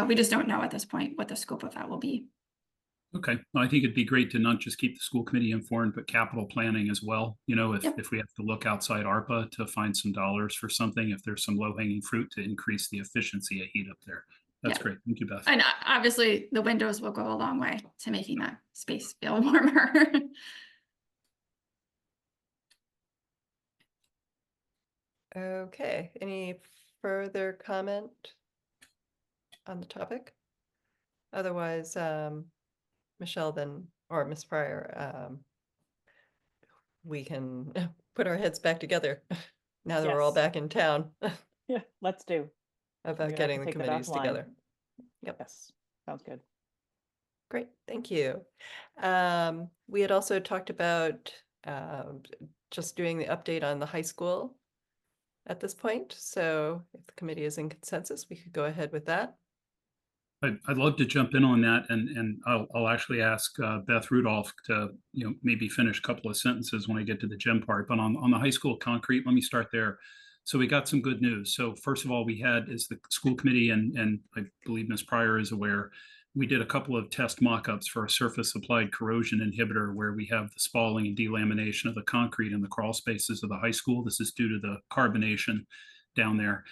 we just don't know at this point what the scope of that will be. Okay, well, I think it'd be great to not just keep the school committee informed, but capital planning as well. You know, if we have to look outside ARPA to find some dollars for something, if there's some low hanging fruit to increase the efficiency of heat up there. That's great. Thank you, Beth. And obviously the windows will go a long way to making that space feel warmer. Okay, any further comment on the topic? Otherwise, Michelle then, or Ms. Pryor, we can put our heads back together now that we're all Yes. back in town Yeah, let's do. We're about gonna have getting to the take that committees offline. together. Yep. Yes, sounds good. Great, thank you. We had also talked about just doing the update on the high school at this point. So if the committee is in consensus, we could go ahead with that. I'd love to jump in on that, and I'll actually ask Beth Rudolph to, you know, maybe finish a couple of sentences when I get to the gym part. But on the high school concrete, let me start there. So we got some good news. So first of all, we had, as the school committee, and I believe Ms. Pryor is aware, we did a couple of test mock-ups for a surface applied corrosion inhibitor where we have the spalling and delamination of the concrete in the crawl spaces of the high school. This is due to the carbonation down there.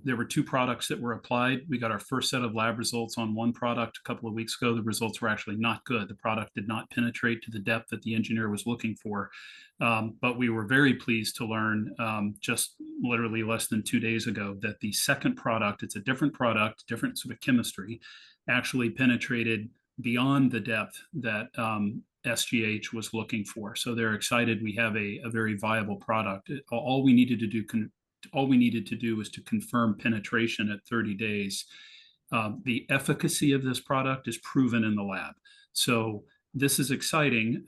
There were 2 products that were applied. We got our first set of lab results on one product a couple of weeks ago. The results were actually not good. The product did not penetrate to the depth that the engineer was looking for. But we were very pleased to learn just literally less than 2 days ago that the second product, it's a different product, different sort of chemistry, actually penetrated beyond the depth that SGH was looking for. So they're excited. We have a very viable product. All we needed to do was to confirm penetration at 30 days. The efficacy of this product is proven in the lab. So this is exciting.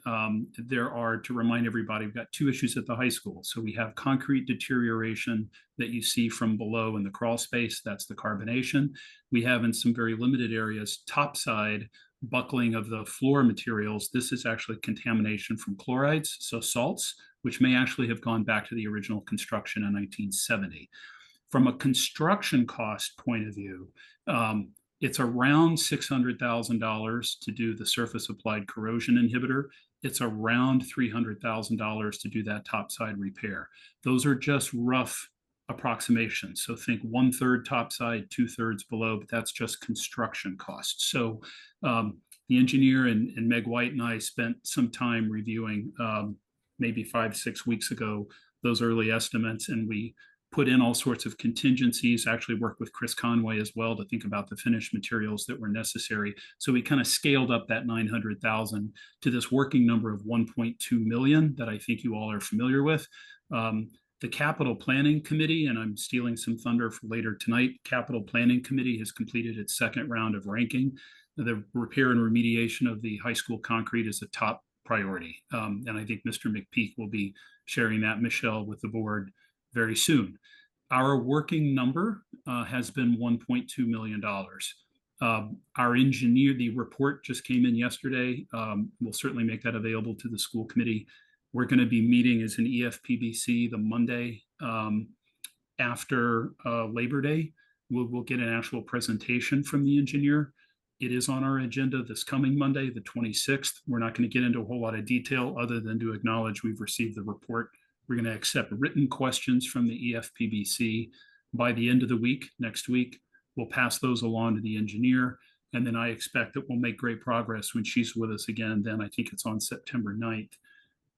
There are, to remind everybody, we've got 2 issues at the high school. So we have concrete deterioration that you see from below in the crawl space. That's the carbonation. We have, in some very limited areas, topside buckling of the floor materials. This is actually contamination from chlorides, so salts, which may actually have gone back to the original construction in 1970. From a construction cost point of view, it's around $600,000 to do the surface applied corrosion inhibitor. It's around $300,000 to do that topside repair. Those are just rough approximations. So think 1/3 topside, 2/3 below, but that's just construction costs. So the engineer and Meg White and I spent some time reviewing maybe 5-6 weeks ago those early estimates, and we put in all sorts of contingencies, actually worked with Chris Conway as well to think about the finished materials that were necessary. So we kind of scaled up that 900,000 to this working number of 1.2 million that I think you all are familiar with. The Capital Planning Committee, and I'm stealing some thunder for later tonight, Capital Planning Committee has completed its 2nd round of ranking. The repair and remediation of the high school concrete is a top priority. And I think Mr. McPeak will be sharing that, Michelle, with the board very soon. Our working number has been $1.2 million. Our engineer, the report just came in yesterday. We'll certainly make that available to the school committee. We're going to be meeting as an EFPBC the Monday after Labor Day. We'll get an actual presentation from the engineer. It is on our agenda this coming Monday, the 26th. We're not going to get into a whole lot of detail other than to acknowledge we've received the report. We're going to accept written questions from the EFPBC by the end of the week, next week. We'll pass those along to the engineer. And then I expect that we'll make great progress when she's with us again. Then I think it's on September 9th.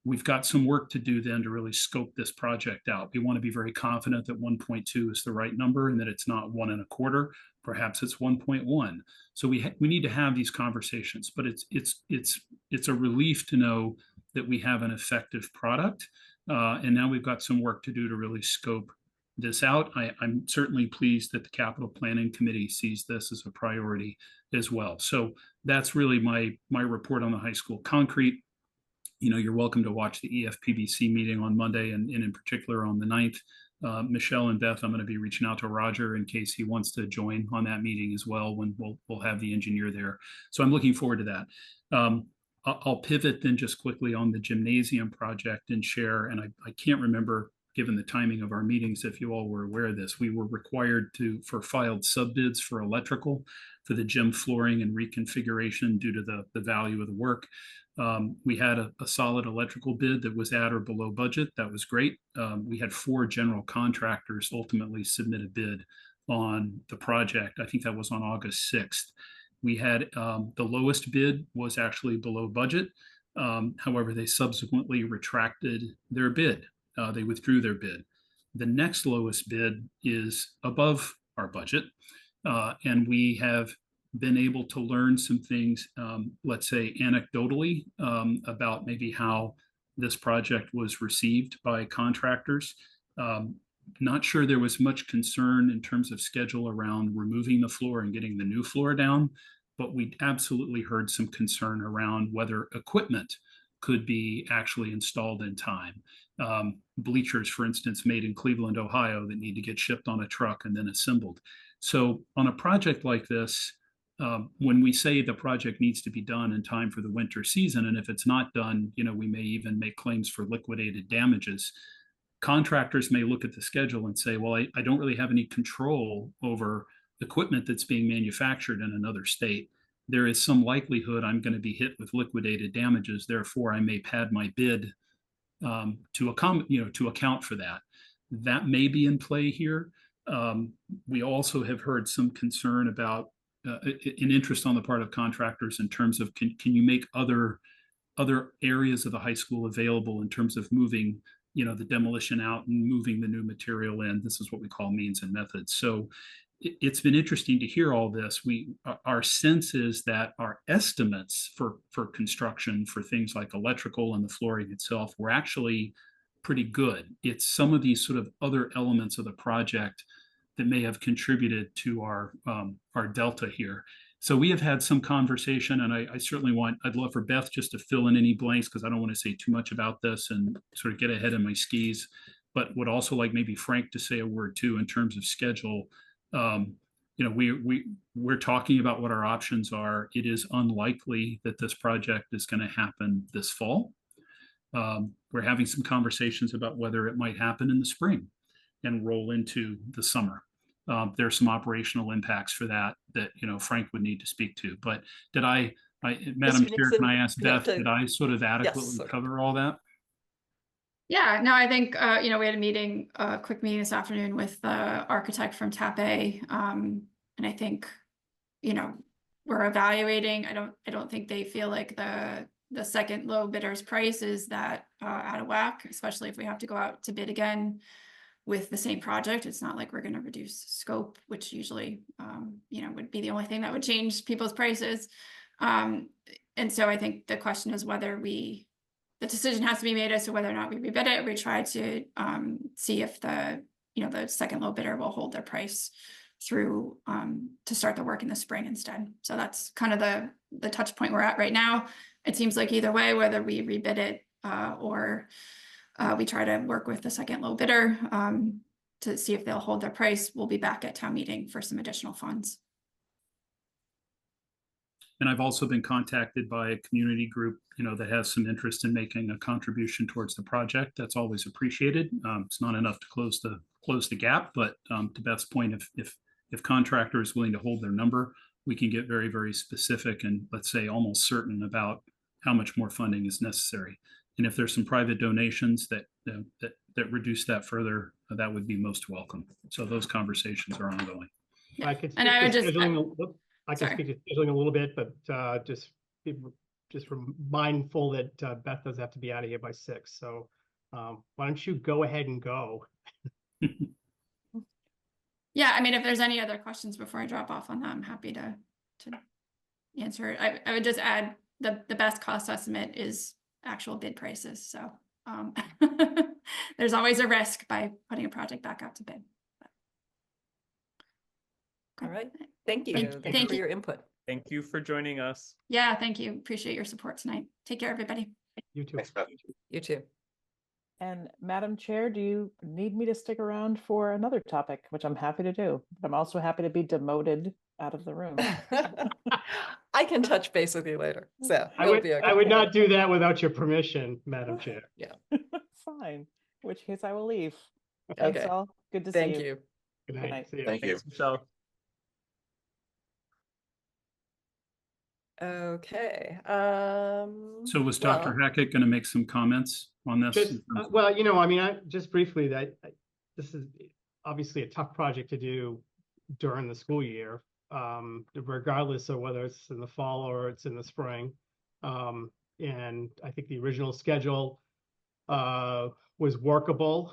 We've got some work to do then to really scope this project out. We want to be very confident that 1.2 is the right number and that it's not 1.25. Perhaps it's 1.1. So we need to have these conversations, but it's a relief to know that we have an effective product. And now we've got some work to do to really scope this out. I'm certainly pleased that the Capital Planning Committee sees this as a priority as well. So that's really my report on the high school concrete. You know, you're welcome to watch the EFPBC meeting on Monday and in particular on the 9th. Michelle and Beth, I'm going to be reaching out to Roger in case he wants to join on that meeting as well when we'll have the engineer there. So I'm looking forward to that. I'll pivot then just quickly on the gymnasium project and share, and I can't remember, given the timing of our meetings, if you all were aware of this, we were required for filed subbids for electrical for the gym flooring and reconfiguration due to the value of the work. We had a solid electrical bid that was at or below budget. That was great. We had 4 general contractors ultimately submit a bid on the project. I think that was on August 6th. We had the lowest bid was actually below budget. However, they subsequently retracted their bid. They withdrew their bid. The next lowest bid is above our budget. And we have been able to learn some things, let's say anecdotally, about maybe how this project was received by contractors. Not sure there was much concern in terms of schedule around removing the floor and getting the new floor down, but we absolutely heard some concern around whether equipment could be actually installed in time. Bleachers, for instance, made in Cleveland, Ohio, that need to get shipped on a truck and then assembled. So on a project like this, when we say the project needs to be done in time for the winter season, and if it's not done, you know, we may even make claims for liquidated damages. Contractors may look at the schedule and say, well, I don't really have any control over equipment that's being manufactured in another state. There is some likelihood I'm going to be hit with liquidated damages. Therefore, I may pad my bid to account for that. That may be in play here. We also have heard some concern about an interest on the part of contractors in terms of can you make other areas of the high school available in terms of moving, you know, the demolition out and moving the new material in. This is what we call means and methods. So it's been interesting to hear all this. Our sense is that our estimates for construction for things like electrical and the flooring itself were actually pretty good. It's some of these sort of other elements of the project that may have contributed to our delta here. So we have had some conversation, and I'd love for Beth just to fill in any blanks because I don't want to say too much about this and sort of get ahead of my skis, but would also like maybe Frank to say a word too in terms of schedule. You know, we're talking about what our options are. It is unlikely that this project is going to happen this fall. We're having some conversations about whether it might happen in the spring and roll into the summer. There's some operational impacts for that you know Frank would need to speak to. But Madam Chair, can I ask Beth? Did I sort of adequately cover all that? Yeah, no, I think, you know, we had a meeting, a quick meeting this afternoon with the architect from TAPE. And I think, you know, we're evaluating. I don't think they feel like the second low bidder's price is that out of whack, especially if we have to go out to bid again with the same project. It's not like we're going to reduce scope, which usually, you know, would be the only thing that would change people's prices. And so I think the question is whether the decision has to be made as to whether or not we rebid it. We try to see if the second low bidder will hold their price through to start the work in the spring instead. So that's kind of the touch point we're at right now. It seems like either way, whether we rebid it or we try to work with the second low bidder to see if they'll hold their price, we'll be back at town meeting for some additional funds. And I've also been contacted by a community group, that has some interest in making a contribution towards the project. That's always appreciated. It's not enough to close the gap, but to Beth's point, if contractor is willing to hold their number, we can get very, very specific and, let's say, almost certain about how much more funding is necessary. And if there's some private donations that reduce that further, that would be most welcome. So those conversations are ongoing. I could And I would just, I can speak to scheduling a little bit, but just mindful that Beth does have to be out of here by 6. So why don't you go ahead and go? yeah, I mean, if there's any other questions before I drop off on that, I'm happy to answer it. I would just add the best cost estimate is actual bid prices. So there's always a risk by putting a project back out to bid. All right. Thank you. Thank Thank you for you. your input. Thank you for joining us. Yeah, thank you. Appreciate your support tonight. Take care, everybody. You too. Thanks, Beth. You too. And Madam Chair, do you need me to stick around for another topic, which I'm happy to do? But I'm also happy to be demoted out of the room. I can touch base with you later. So I it'll be okay. would not do that without your permission, Madam Chair. Yeah. Fine. In which case I will leave. Thanks Okay. all. Good to Thank see you. you. Good Good night. night. See you. Thank you. Thanks, Michelle. Okay. So was Dr. well, Hackett going to make some comments on this? Just well, I mean, just briefly, that this is obviously a tough project to do during the school year, regardless of whether it's in the fall or it's in the spring. And I think the original schedule was workable.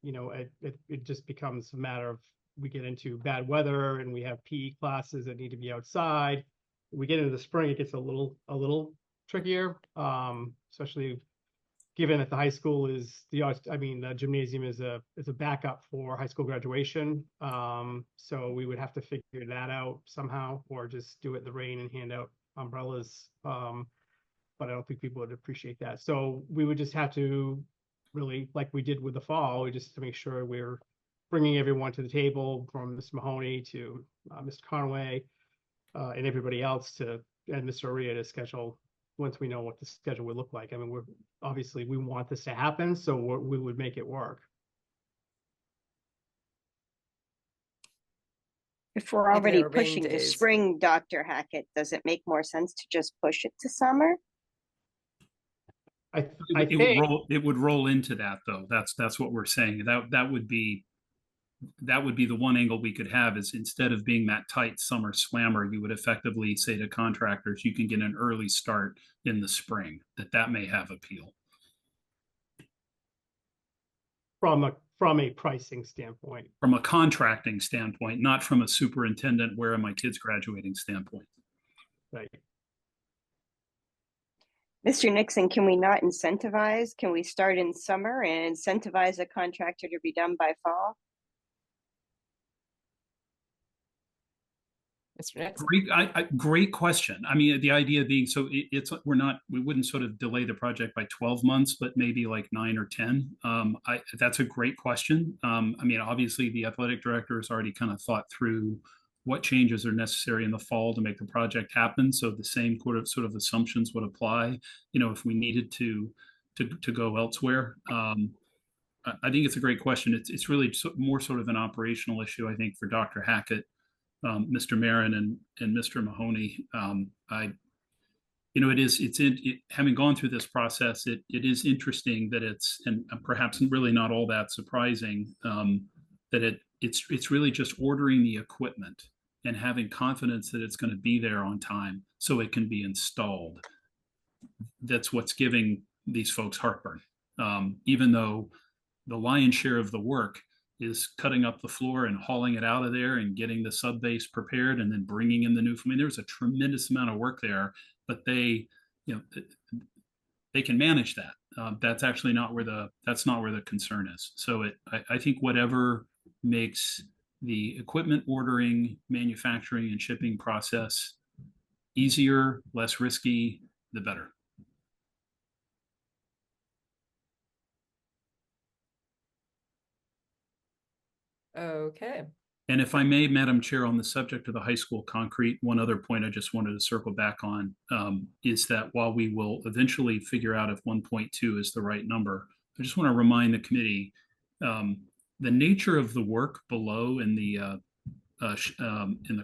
It just becomes a matter of, we get into bad weather and we have PE classes that need to be outside. We get into the spring, it gets a little trickier, especially given that the high school is the gymnasium is a backup for high school graduation. So we would have to figure that out somehow, or just do it in the rain and hand out umbrellas. But I don't think people would appreciate that. So we would just have to really, like we did with the fall, just to make sure we're bringing everyone to the table, from Mr. Mahoney to Mr. Conway, and everybody else and Mr. Aria, to schedule once we know what the schedule would look like. I mean, we want this to happen, so we would make it work. If we're Maybe already there are rain pushing to days. spring, Dr. Hackett, does it make more sense to just push it to summer? It would roll into that, though. That's what we're saying. That would be the one angle we could have, is instead of being that tight summer slammer, you would effectively say to contractors, you can get an early start in the spring. That may have appeal. From a pricing standpoint. From a contracting standpoint, not from a superintendent, where are my kids graduating standpoint. Right. Mr. Nixon, can we not incentivize? Can we start in summer and incentivize a contractor to be done by fall? Mr. Nixon. Great question. I mean, the idea being, so we wouldn't sort of delay the project by 12 months, but maybe like 9 or 10. That's a great question. I mean, obviously the athletic director has already kind of thought through what changes are necessary in the fall to make the project happen. So the same sort of assumptions would apply, if we needed to go elsewhere. I think it's a great question. It's really more sort of an operational issue, I think, for Dr. Hackett, Mr. Marin, and Mr. Mahoney. Having gone through this process, it is interesting that and perhaps really not all that surprising, that it's really just ordering the equipment and having confidence that it's going to be there on time so it can be installed. That's what's giving these folks heartburn, even though the lion's share of the work is cutting up the floor and hauling it out of there and getting the sub base prepared and then bringing in the new. I mean, there's a tremendous amount of work there, but they can manage that. That's actually not where the concern is. So I think whatever makes the equipment ordering, manufacturing, and shipping process easier, less risky, the better. Okay. And if I may, Madam Chair, on the subject of the high school concrete, one other point I just wanted to circle back on is that while we will eventually figure out if 1.2 is the right number, I just want to remind the committee the nature of the work below in the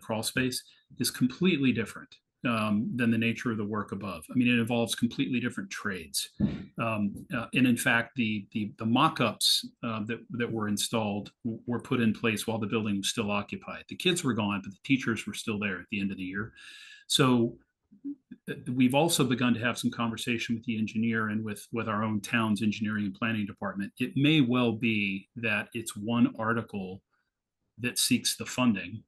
crawl space is completely different than the nature of the work above. I mean, it involves completely different trades. And in fact, the mock-ups that were installed were put in place while the building was still occupied. The kids were gone, but the teachers were still there at the end of the year. So we've also begun to have some conversation with the engineer and with our own town's engineering and planning department. It may well be that it's one article that seeks the funding,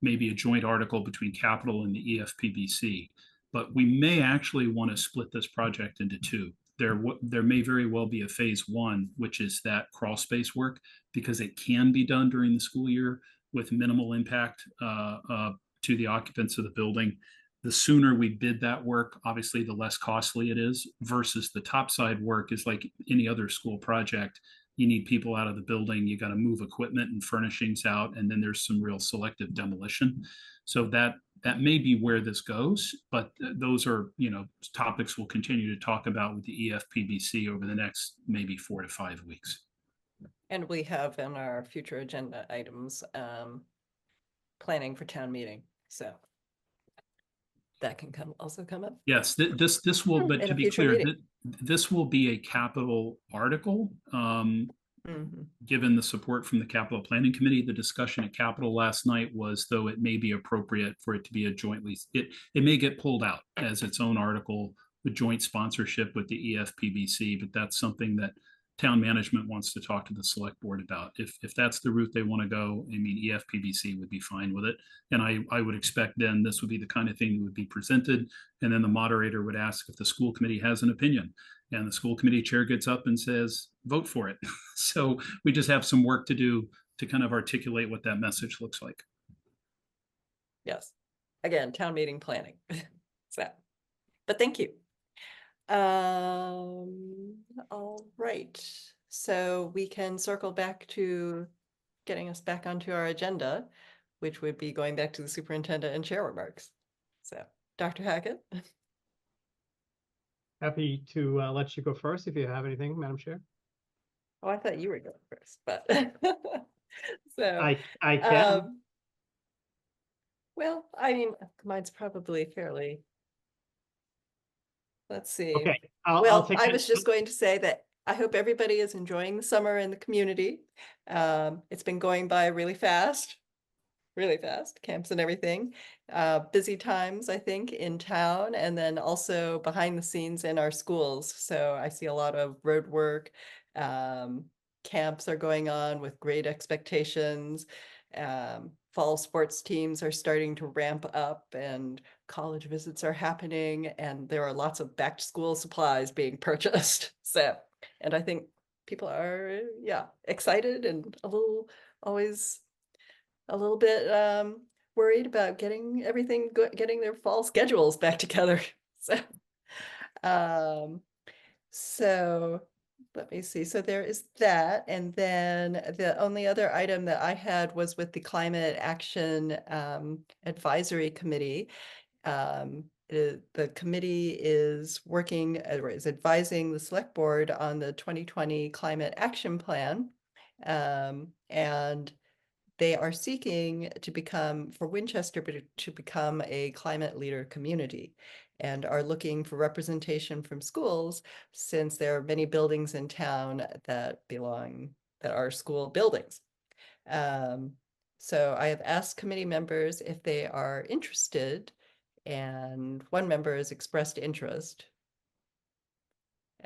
maybe a joint article between capital and the EFPBC, but we may actually want to split this project into two. There may very well be a phase one, which is that crawl space work, because it can be done during the school year with minimal impact to the occupants of the building. The sooner we bid that work, obviously, the less costly it is, versus the topside work is like any other school project. You need people out of the building, you got to move equipment and furnishings out, and then there's some real selective demolition. So that may be where this goes, but those are, topics we'll continue to talk about with the EFPBC over the next maybe 4 to 5 weeks. And we have in our future agenda items, planning for town meeting, so that can also come up. Yes, this will, but in to a be future clear, meeting. this will be a capital article. Given the support from the Capital Planning Committee, the discussion at Capital last night was, though it may be appropriate for it to be a jointly, it may get pulled out as its own article with joint sponsorship with the EFPBC, but that's something that town management wants to talk to the select board about. If that's the route they want to go, I mean, EFPBC would be fine with it. And I would expect then this would be the kind of thing that would be presented. And then the moderator would ask if the school committee has an opinion. And the school committee chair gets up and says, vote for it. So we just have some work to do to kind of articulate what that message looks like. Yes. Again, town meeting planning. So, but thank you. All right. So we can circle back to getting us back onto our agenda, which would be going back to the superintendent and chair remarks. So, Dr. Hackett. Happy to let you go first if you have anything, Madam Chair. Oh, I thought you were going first, but so I can. Well, I mean, mine's probably fairly. Let's see. Okay. Well, I was just going to say that I hope everybody is enjoying the summer in the community. It's been going by really fast, camps and everything. Busy times, I think, in town, and then also behind the scenes in our schools. So I see a lot of road work. Camps are going on with great expectations. Fall sports teams are starting to ramp up, and college visits are happening, and there are lots of back to school supplies being purchased. So, and I think people are, excited and always a little bit worried about getting everything good, getting their fall schedules back together. So let me see. So there is that. And then the only other item that I had was with the Climate Action Advisory Committee. The committee is working, or is advising the select board on the 2020 Climate Action Plan. And they are seeking to become, for Winchester, to become a climate leader community, and are looking for representation from schools, since there are many buildings in town that are school buildings. So I have asked committee members if they are interested, and one member has expressed interest.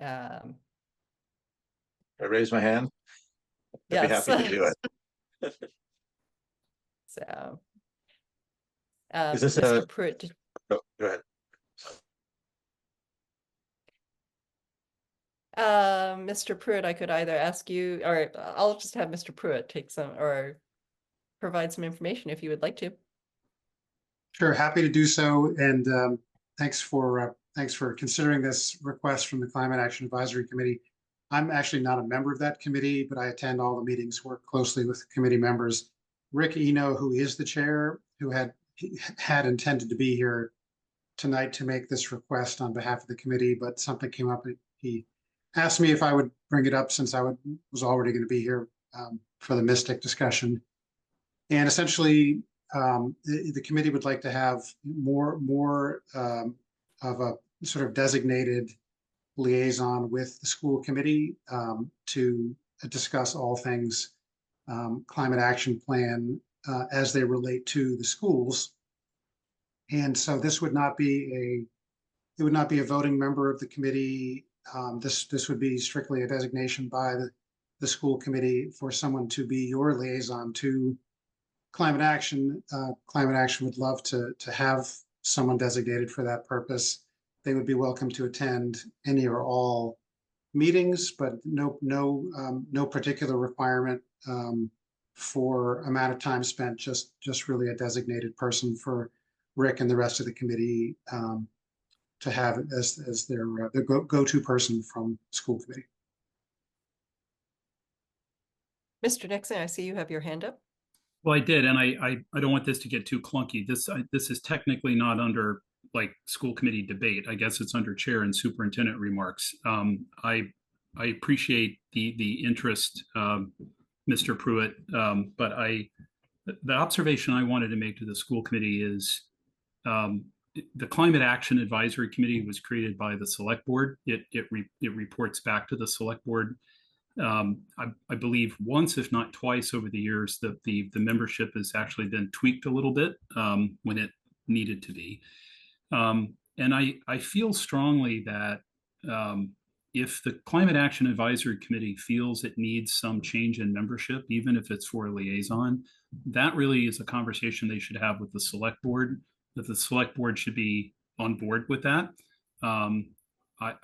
I raise my hand. I'd be Yes. happy to do it. So, Is this Mr. Pruitt, go ahead. Mr. Pruitt, I could either ask you, or I'll just have Mr. Pruitt take some, or provide some information if you would like to. Sure, happy to do so. And thanks for considering this request from the Climate Action Advisory Committee. I'm actually not a member of that committee, but I attend all the meetings, work closely with committee members. Rick Eno, who is the chair, who had intended to be here tonight to make this request on behalf of the committee, but something came up. He asked me if I would bring it up since I was already going to be here for the Mystic discussion. And essentially, the committee would like to have more of a sort of designated liaison with the school committee to discuss all things climate action plan as they relate to the schools. And so this would not be a voting member of the committee. This would be strictly a designation by the school committee for someone to be your liaison to climate action. Climate action would love to have someone designated for that purpose. They would be welcome to attend any or all meetings, but no particular requirement for amount of time spent. Just really a designated person for Rick and the rest of the committee to have as their go-to person from school committee. Mr. Nixon, I see you have your hand up. Well, I did, and I don't want this to get too clunky. This is technically not under like school committee debate. I guess it's under chair and superintendent remarks. I appreciate the interest, Mr. Pruitt, but the observation I wanted to make to the school committee is the Climate Action Advisory Committee was created by the Select Board. It reports back to the Select Board. I believe once, if not twice, over the years, that the membership has actually been tweaked a little bit when it needed to be. And I feel strongly that if the Climate Action Advisory Committee feels it needs some change in membership, even if it's for a liaison, that really is a conversation they should have with the Select Board, that the Select Board should be on board with that.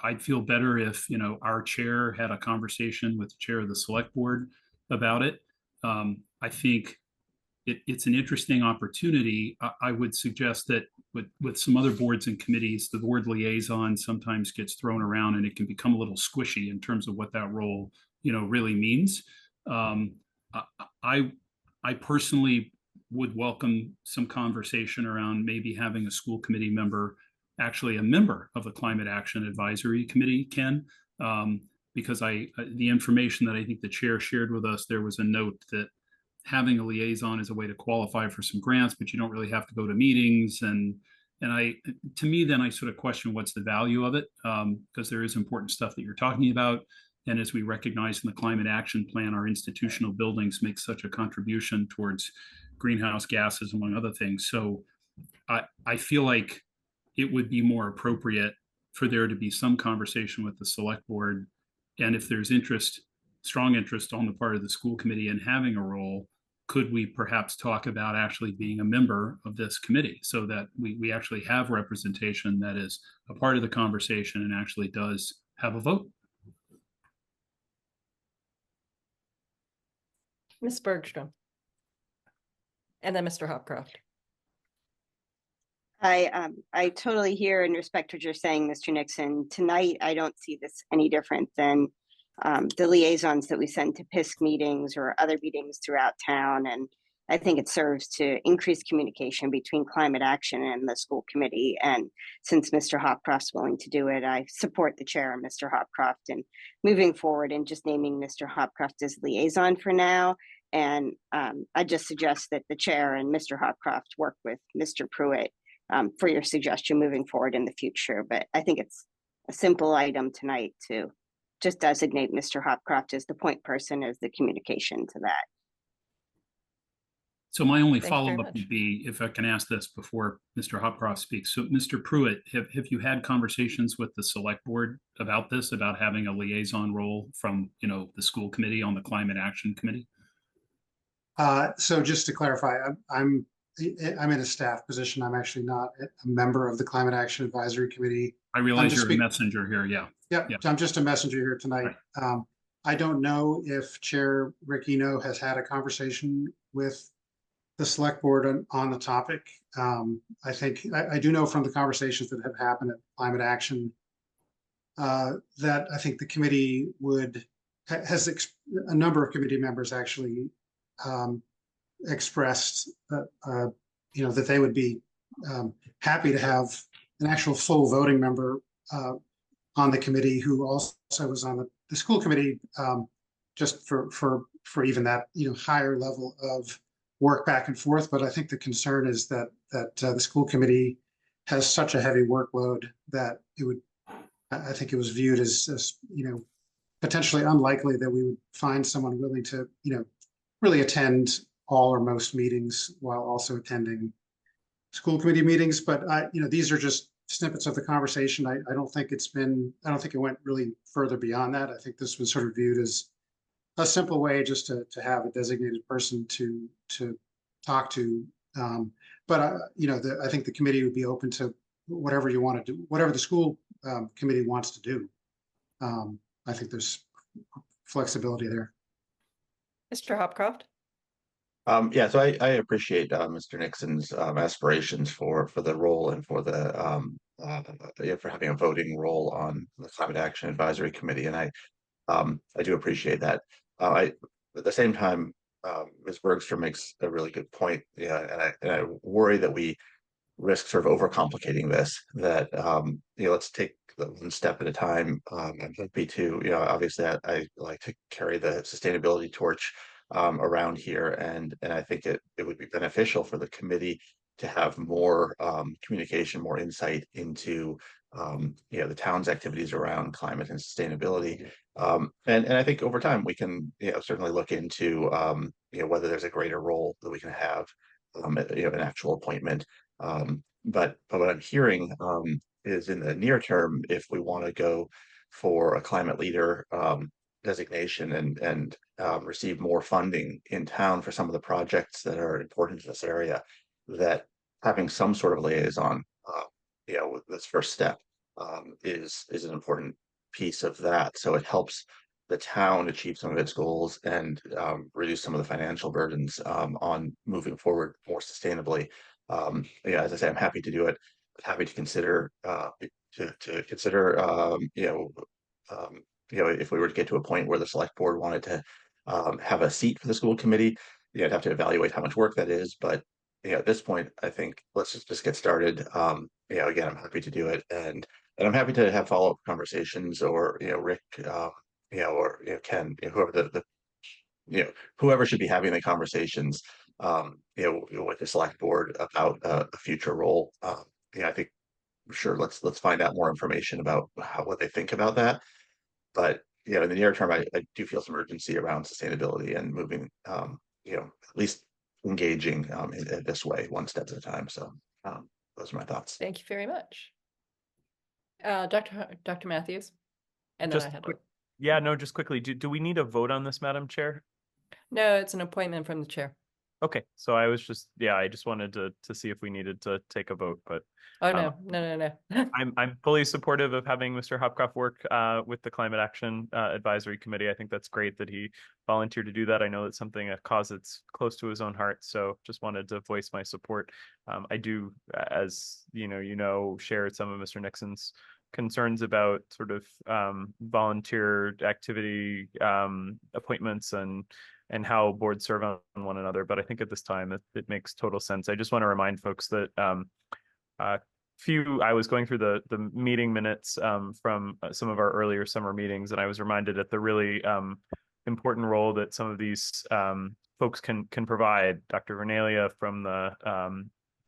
I'd feel better if, our chair had a conversation with the chair of the Select Board about it. I think it's an interesting opportunity. I would suggest that with some other boards and committees, the board liaison sometimes gets thrown around and it can become a little squishy in terms of what that role, really means. I personally would welcome some conversation around maybe having a school committee member, actually a member of the Climate Action Advisory Committee, Ken, because the information that I think the chair shared with us, there was a note that having a liaison is a way to qualify for some grants, but you don't really have to go to meetings. And to me, then I sort of question what's the value of it, because there is important stuff that you're talking about. And as we recognize in the Climate Action Plan, our institutional buildings make such a contribution towards greenhouse gases, among other things. So I feel like it would be more appropriate for there to be some conversation with the Select Board. And if there's strong interest on the part of the school committee in having a role, could we perhaps talk about actually being a member of this committee so that we actually have representation that is a part of the conversation and actually does have a vote? Ms. Bergstrom. And then Mr. Hopcroft. I totally hear and respect what you're saying, Mr. Nixon. Tonight, I don't see this any different than the liaisons that we send to PISC meetings or other meetings throughout town. And I think it serves to increase communication between climate action and the school committee. And since Mr. Hopcroft's willing to do it, I support the chair, Mr. Hopcroft, and moving forward and just naming Mr. Hopcroft as liaison for now. And I just suggest that the chair and Mr. Hopcroft work with Mr. Pruitt for your suggestion moving forward in the future. But I think it's a simple item tonight to just designate Mr. Hopcroft as the point person as the communication to that. So my only Thank you very follow-up much. would be, if I can ask this before Mr. Hopcroft speaks. So Mr. Pruitt, have you had conversations with the Select Board about this, about having a liaison role from, the school committee on the Climate Action Committee? So just to clarify, I'm in a staff position. I'm actually not a member of the Climate Action Advisory Committee. I realize you're a messenger here. Yeah. Yeah. I'm just a messenger here tonight. Right. I don't know if Chair Rick Eno has had a conversation with the Select Board on the topic. I think I do know from the conversations that have happened at Climate Action that I think the committee a number of committee members actually expressed that they would be happy to have an actual full voting member on the committee who also was on the school committee, just for even that higher level of work back and forth. But I think the concern is that the school committee has such a heavy workload that I think it was viewed as potentially unlikely that we would find someone willing to really attend all or most meetings while also attending school committee meetings. But these are just snippets of the conversation. I don't think it went really further beyond that. I think this was sort of viewed as a simple way just to have a designated person to talk to. But I think the committee would be open to whatever you want to do, whatever the school committee wants to do. I think there's flexibility there. Mr. Hopcroft? Yeah, so I appreciate Mr. Nixon's aspirations for the role and for for having a voting role on the Climate Action Advisory Committee, and I do appreciate that. At the same time, Ms. Bergstrom makes a really good point. Yeah, and I worry that we risk sort of overcomplicating this. That let's take one step at a time. I'm happy to, obviously I like to carry the sustainability torch around here, and I think it would be beneficial for the committee to have more communication, more insight into the town's activities around climate and sustainability. And I think over time we can certainly look into whether there's a greater role that we can have, an actual appointment. But what I'm hearing is in the near term, if we want to go for a climate leader designation and receive more funding in town for some of the projects that are important to this area, that having some sort of liaison, with this first step is an important piece of that. So it helps the town achieve some of its goals and reduce some of the financial burdens on moving forward more sustainably. As I say, I'm happy to do it. Happy to consider if we were to get to a point where the select board wanted to have a seat for the school committee, I'd have to evaluate how much work that is. But at this point, I think let's just get started. Again, I'm happy to do it, and I'm happy to have follow-up conversations, or Rick, or Ken, whoever whoever should be having the conversations, with the select board about a future role. I think sure let's find out more information about what they think about that. But in the near term, I do feel some urgency around sustainability and moving, at least engaging in this way, one step at a time. So those are my thoughts. Thank you very much. Dr. Matthews, and then I had just quickly, do we need a vote on this, Madam Chair? No, it's an appointment from the chair. Okay, so I was I just wanted to see if we needed to take a vote, but oh no. I'm fully supportive of having Mr. Hopcroft work with the Climate Action Advisory Committee. I think that's great that he volunteered to do that. I know it's something, a cause that's close to his own heart, so just wanted to voice my support. I do, as share some of Mr. Nixon's concerns about sort of volunteer activity appointments and how boards serve on one another. But I think at this time it makes total sense. I just want to remind folks that I was going through the meeting minutes from some of our earlier summer meetings, and I was reminded at the really important role that some of these folks can provide. Dr. Vernalia from the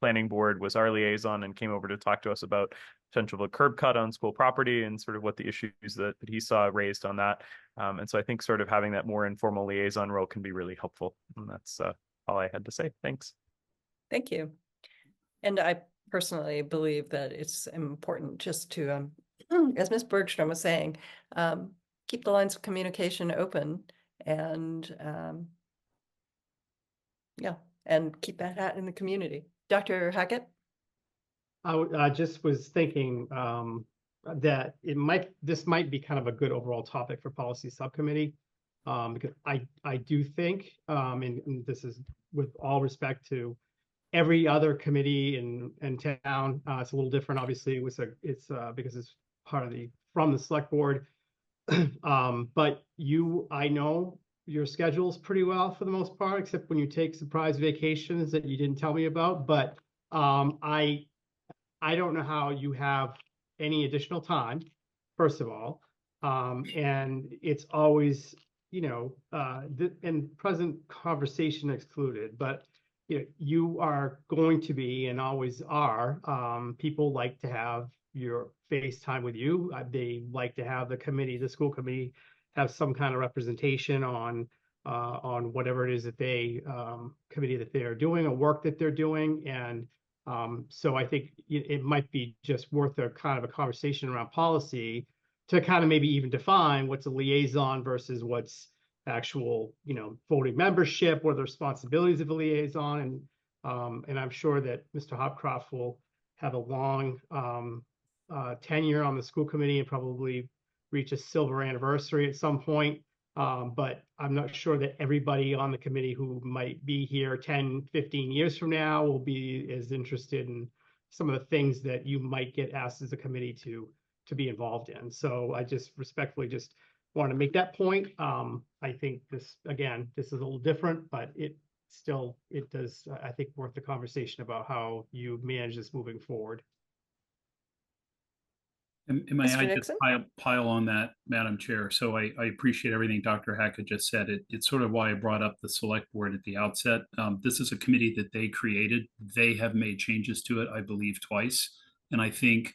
planning board was our liaison and came over to talk to us about potential of a curb cut on school property and sort of what the issues that he saw raised on that. And so I think sort of having that more informal liaison role can be really helpful. And that's all I had to say. Thanks. Thank you. And I personally believe that it's important just to, as Ms. Bergstrom was saying, keep the lines of communication open and and keep that hat in the community. Dr. Hackett? I just was thinking that this might be kind of a good overall topic for policy subcommittee, because I do think, and this is with all respect to every other committee in town, it's a little different. Obviously, it's because it's part of the from the select board. But I know your schedules pretty well for the most part, except when you take surprise vacations that you didn't tell me about. But I don't know how you have any additional time, first of all. And it's always, and present conversation excluded, but you are going to be and always are, people like to have your FaceTime with you. They like to have the school committee have some kind of representation on whatever it is that committee that they are doing or work that they're doing. And so I think it might be just worth a kind of a conversation around policy to kind of maybe even define what's a liaison versus what's actual, voting membership, what are the responsibilities of a liaison. And I'm sure that Mr. Hopcroft will have a long tenure on the school committee and probably reach a silver anniversary at some point. But I'm not sure that everybody on the committee who might be here 10, 15 years from now will be as interested in some of the things that you might get asked as a committee to be involved in. So I just respectfully just want to make that point. I think this is a little different, but it does, I think, worth the conversation about how you manage this moving forward. And may Mr. I just Nixon? pile on that, Madam Chair? So I appreciate everything Dr. Hackett just said. It's sort of why I brought up the select board at the outset. This is a committee that they created. They have made changes to it, I believe, twice. And I think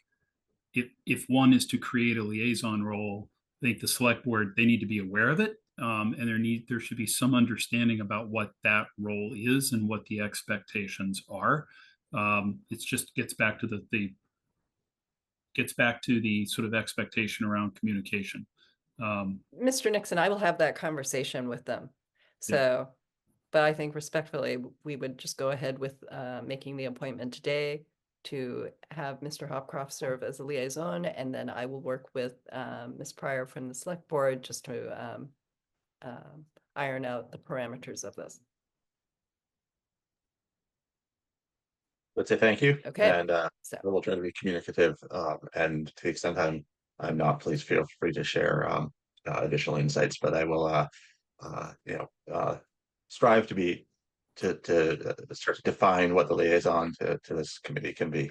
if one is to create a liaison role, I think the select board, they need to be aware of it. And there should be some understanding about what that role is and what the expectations are. It just gets back to the sort of expectation around communication. Mr. Nixon, I will have that conversation with them. So, but I think respectfully, we would just go ahead with making the appointment today to have Mr. Hopcroft serve as a liaison, and then I will work with Ms. Pryor from the select board just to iron out the parameters of this. Let's say thank you. Okay. And we'll try to be communicative. And to the extent I'm not, please feel free to share additional insights. But I will, strive to start to define what the liaison to this committee can be,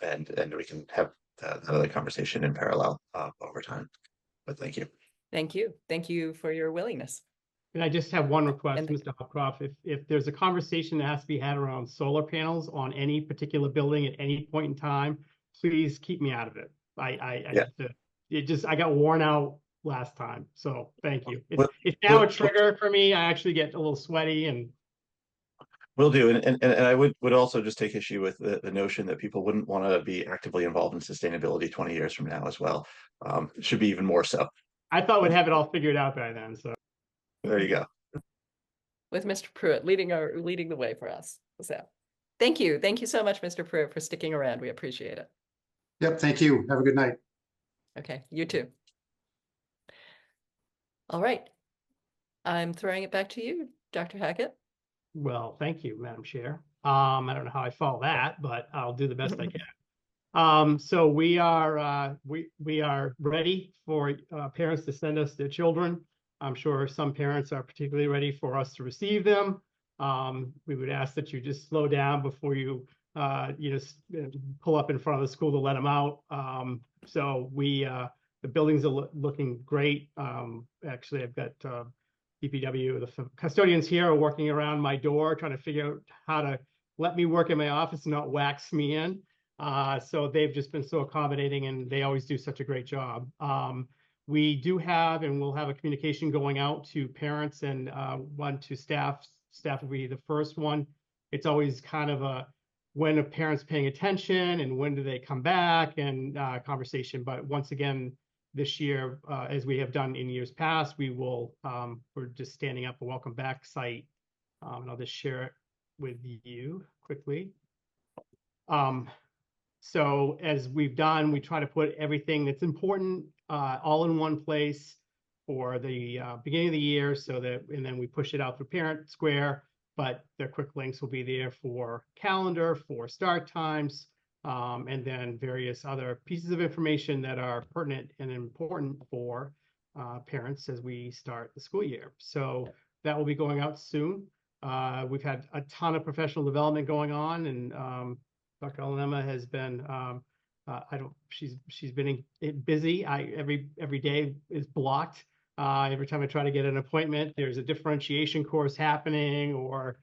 and we can have another conversation in parallel over time. But thank you. Thank you. Thank you for your willingness. And I just have one request, Mr. Hopcroft. If there's a conversation that has to be had around solar panels on any particular building at any point in time, please keep me out of it. I got worn out last time. So thank you. It's now a trigger for me. I actually get a little sweaty and. Will do. And I would also just take issue with the notion that people wouldn't want to be actively involved in sustainability 20 years from now as well. It should be even more so. I thought we'd have it all figured out by then. So there you go. With Mr. Pruitt leading the way for us. So thank you. Thank you so much, Mr. Pruitt, for sticking around. We appreciate it. Yep. Thank you. Have a good night. Okay. You too. All right. I'm throwing it back to you, Dr. Hackett. Well, thank you, Madam Chair. I don't know how I follow that, but I'll do the best I can. So we are ready for parents to send us their children. I'm sure some parents are particularly ready for us to receive them. We would ask that you just slow down before you pull up in front of the school to let them out. So the buildings are looking great. Actually, I've got DPW, the custodians here are working around my door, trying to figure out how to let me work in my office and not wax me in. So they've just been so accommodating, and they always do such a great job. We do have, and we'll have a communication going out to parents and one to staff. Staff will be the first one. It's always kind of when a parent's paying attention and when do they come back and conversation. But once again, this year, as we have done in years past, we're just standing up a welcome back site. And I'll just share it with you quickly. So as we've done, we try to put everything that's important all in one place for the beginning of the year, and then we push it out through Parent Square, but the quick links will be there for calendar, for start times, and then various other pieces of information that are pertinent and important for parents as we start the school year. So that will be going out soon. We've had a ton of professional development going on, and Dr. Alanema has been she's been busy. Every day is blocked. Every time I try to get an appointment, there's a differentiation course happening, or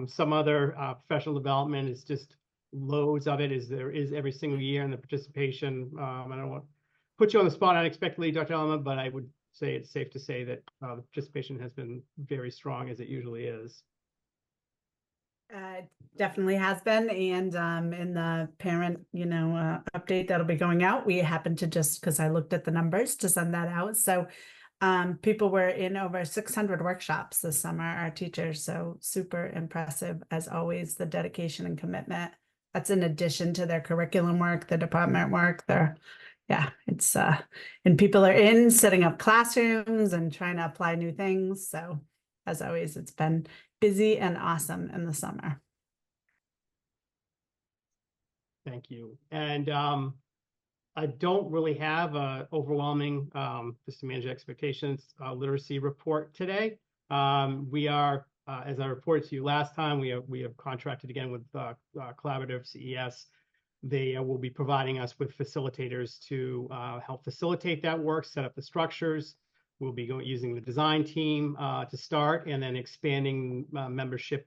some other professional development. Is just loads of it, as there is every single year in the participation. I don't want to put you on the spot unexpectedly, Dr. Elma, but I would say it's safe to say that the participation has been very strong, as it usually is. Definitely has been. And in the parent, update that'll be going out, we happened to just, because I looked at the numbers to send that out. So people were in over 600 workshops this summer, our teachers. So super impressive, as always, the dedication and commitment. That's in addition to their curriculum work, the department work. It's and people are in setting up classrooms and trying to apply new things. So as always, it's been busy and awesome in the summer. Thank you. And I don't really have a overwhelming, just to manage expectations, literacy report today. We are, as I reported to you last time, we have contracted again with Collaborative CES. They will be providing us with facilitators to help facilitate that work, set up the structures. We'll be using the design team to start, and then expanding membership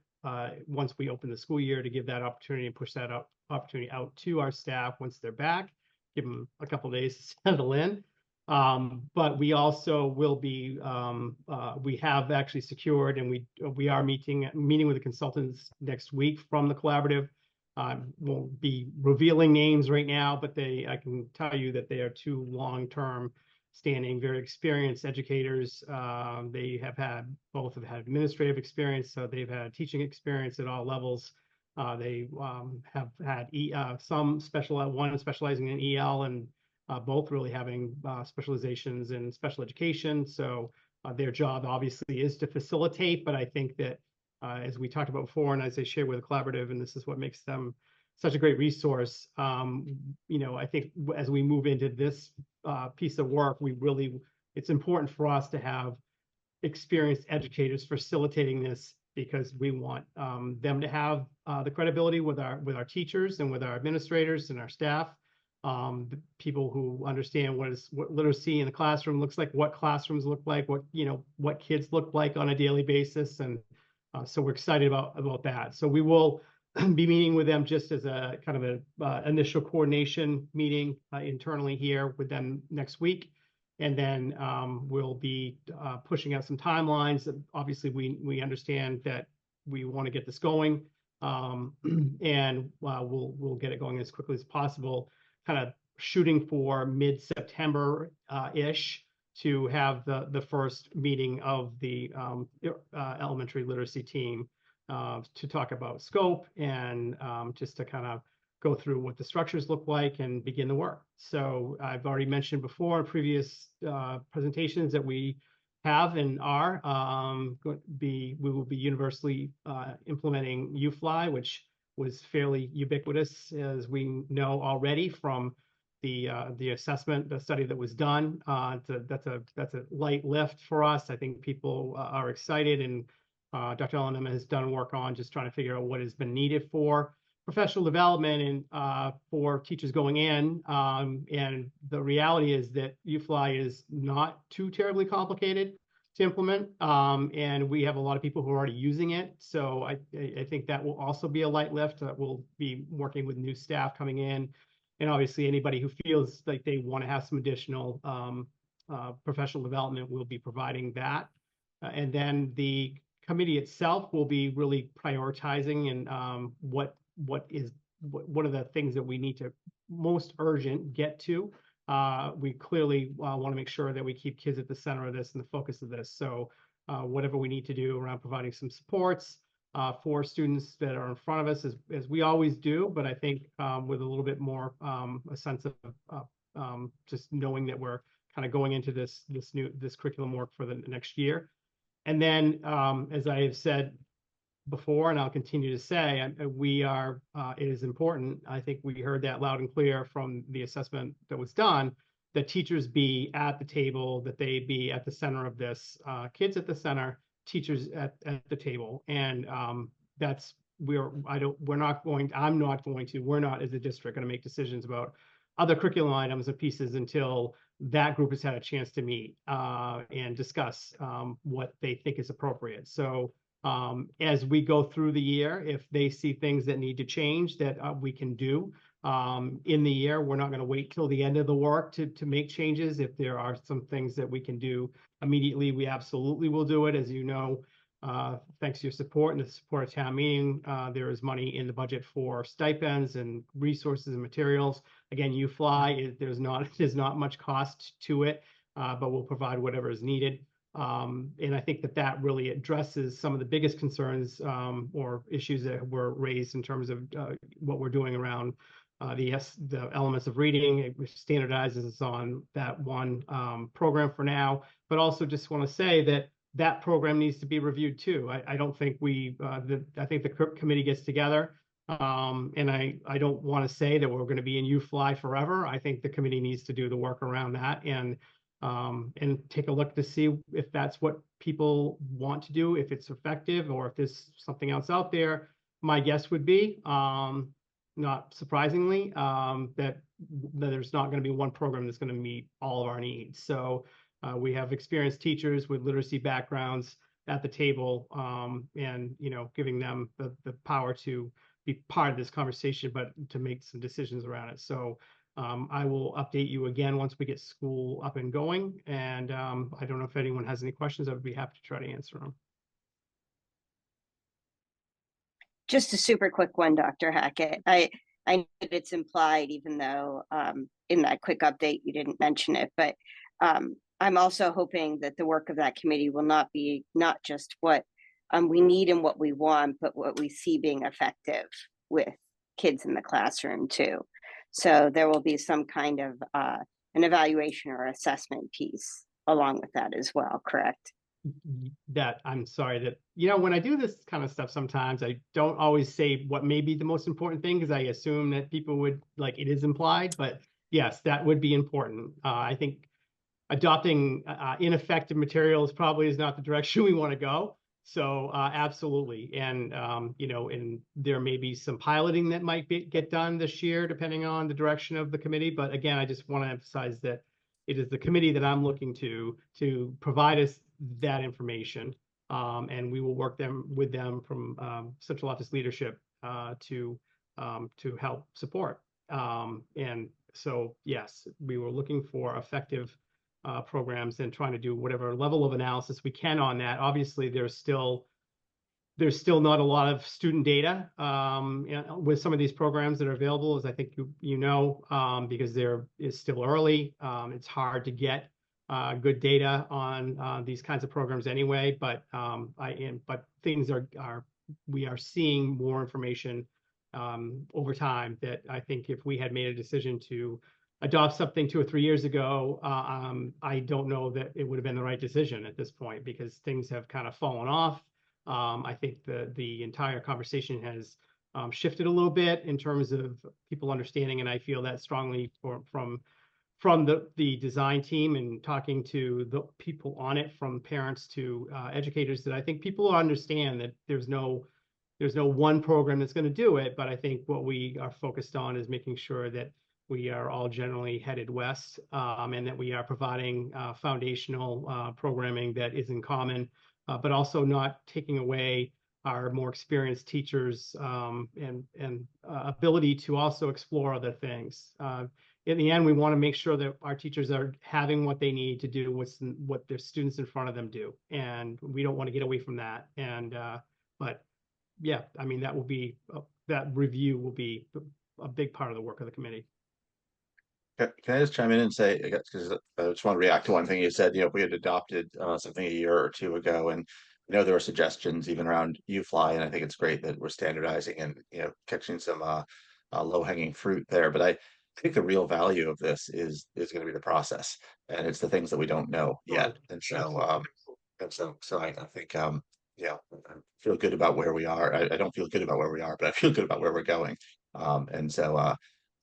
once we open the school year, to give that opportunity and push that opportunity out to our staff once they're back. Give them a couple of days to settle in. But we also will be, we have actually secured, and we are meeting with the consultants next week from the collaborative. Won't be revealing names right now, but I can tell you that they are two long-term standing, very experienced educators. They both have had administrative experience, so they've had teaching experience at all levels. They have had one specializing in EL, and both really having specializations in special education. So their job obviously is to facilitate, but I think that as we talked about before, and as I share with the collaborative, and this is what makes them such a great resource. I think as we move into this piece of work, it's important for us to have experienced educators facilitating this, because we want them to have the credibility with our teachers and with our administrators and our staff, the people who understand what literacy in the classroom looks like, what classrooms look like, what kids look like on a daily basis, and so we're excited about that. So we will be meeting with them just as a kind of a initial coordination meeting internally here with them next week. And then we'll be pushing out some timelines. Obviously, we understand that we want to get this going, and we'll get it going as quickly as possible, kind of shooting for mid-September ish to have the first meeting of the elementary literacy team to talk about scope, and just to kind of go through what the structures look like and begin the work. So I've already mentioned before in previous presentations that we have and are we will be universally implementing UFly, which was fairly ubiquitous, as we know already from the assessment, the study that was done. That's a light lift for us. I think people are excited, and Dr. Ellenham has done work on just trying to figure out what has been needed for professional development and for teachers going in. And the reality is that UFly is not too terribly complicated to implement. And we have a lot of people who are already using it. So I think that will also be a light lift. We'll be working with new staff coming in. And obviously anybody who feels like they want to have some additional professional development, will be providing that. And then the committee itself will be really prioritizing and what are the things that we need to most urgent get to. We clearly want to make sure that we keep kids at the center of this and the focus of this. So whatever we need to do around providing some supports for students that are in front of us, as we always do, but I think with a little bit more a sense of just knowing that we're kind of going into this curriculum work for the next year. And then, as I have said before, and I'll continue to say, we are, it is important. I think we heard that loud and clear from the assessment that was done, that teachers be at the table, that they be at the center of this, kids at the center, teachers at the table. And that's, we're not as a district going to make decisions about other curriculum items and pieces until that group has had a chance to meet and discuss what they think is appropriate. So as we go through the year, if they see things that need to change that we can do in the year, we're not going to wait till the end of the work to make changes. If there are some things that we can do immediately, we absolutely will do it. As you know, thanks to your support and the support of town meeting, there is money in the budget for stipends and resources and materials. Again, you fly, there's not much cost to it, but we'll provide whatever is needed. And I think that really addresses some of the biggest concerns or issues that were raised in terms of what we're doing around the elements of reading. It standardizes on that one program for now, but also just want to say that program needs to be reviewed too. I don't think I think the committee gets together, and I don't want to say that we're going to be in U-Fly forever. I think the committee needs to do the work around that and take a look to see if that's what people want to do, if it's effective, or if there's something else out there. My guess would be, not surprisingly, that there's not going to be one program that's going to meet all of our needs. So we have experienced teachers with literacy backgrounds at the table, and giving them the power to be part of this conversation, but to make some decisions around it. So I will update you again once we get school up and going. And I don't know if anyone has any questions. I would be happy to try to answer them. Just a super quick one, Dr. Hackett. I know that it's implied, even though in that quick update you didn't mention it, but I'm also hoping that the work of that committee will not just what we need and what we want, but what we see being effective with kids in the classroom too. So there will be some kind of an evaluation or assessment piece along with that as well, correct? That I'm sorry that, when I do this kind of stuff, sometimes I don't always say what may be the most important thing, because I assume that people would it is implied, but yes, that would be important. I think adopting ineffective materials probably is not the direction we want to go. So absolutely. And, and there may be some piloting that might get done this year, depending on the direction of the committee. But again, I just want to emphasize that it is the committee that I'm looking to provide us that information. And we will work with them from central office leadership to help support. And so, yes, we were looking for effective programs and trying to do whatever level of analysis we can on that. Obviously, there's still not a lot of student data with some of these programs that are available, as I think because there is still early. It's hard to get good data on these kinds of programs anyway. But we are seeing more information over time that I think if we had made a decision to adopt something 2 or 3 years ago, I don't know that it would have been the right decision at this point, because things have kind of fallen off. I think the entire conversation has shifted a little bit in terms of people understanding, and I feel that strongly from the design team and talking to the people on it, from parents to educators, that I think people understand that there's no one program that's going to do it. But I think what we are focused on is making sure that we are all generally headed west, and that we are providing foundational programming that is in common, but also not taking away our more experienced teachers and ability to also explore other things. In the end, we want to make sure that our teachers are having what they need to do what their students in front of them do, and we don't want to get away from that. And but yeah, I mean, that review will be a big part of the work of the committee. Can I just chime in and say, because I just want to react to one thing you said, if we had adopted something a year or two ago, and there were suggestions even around U-Fly, and I think it's great that we're standardizing and, catching some low-hanging fruit there. But I think the real value of this is going to be the process, and it's the things that we don't know yet. And so, I think yeah, I feel good about where we are. I don't feel good about where we are, but I feel good about where we're going. And so,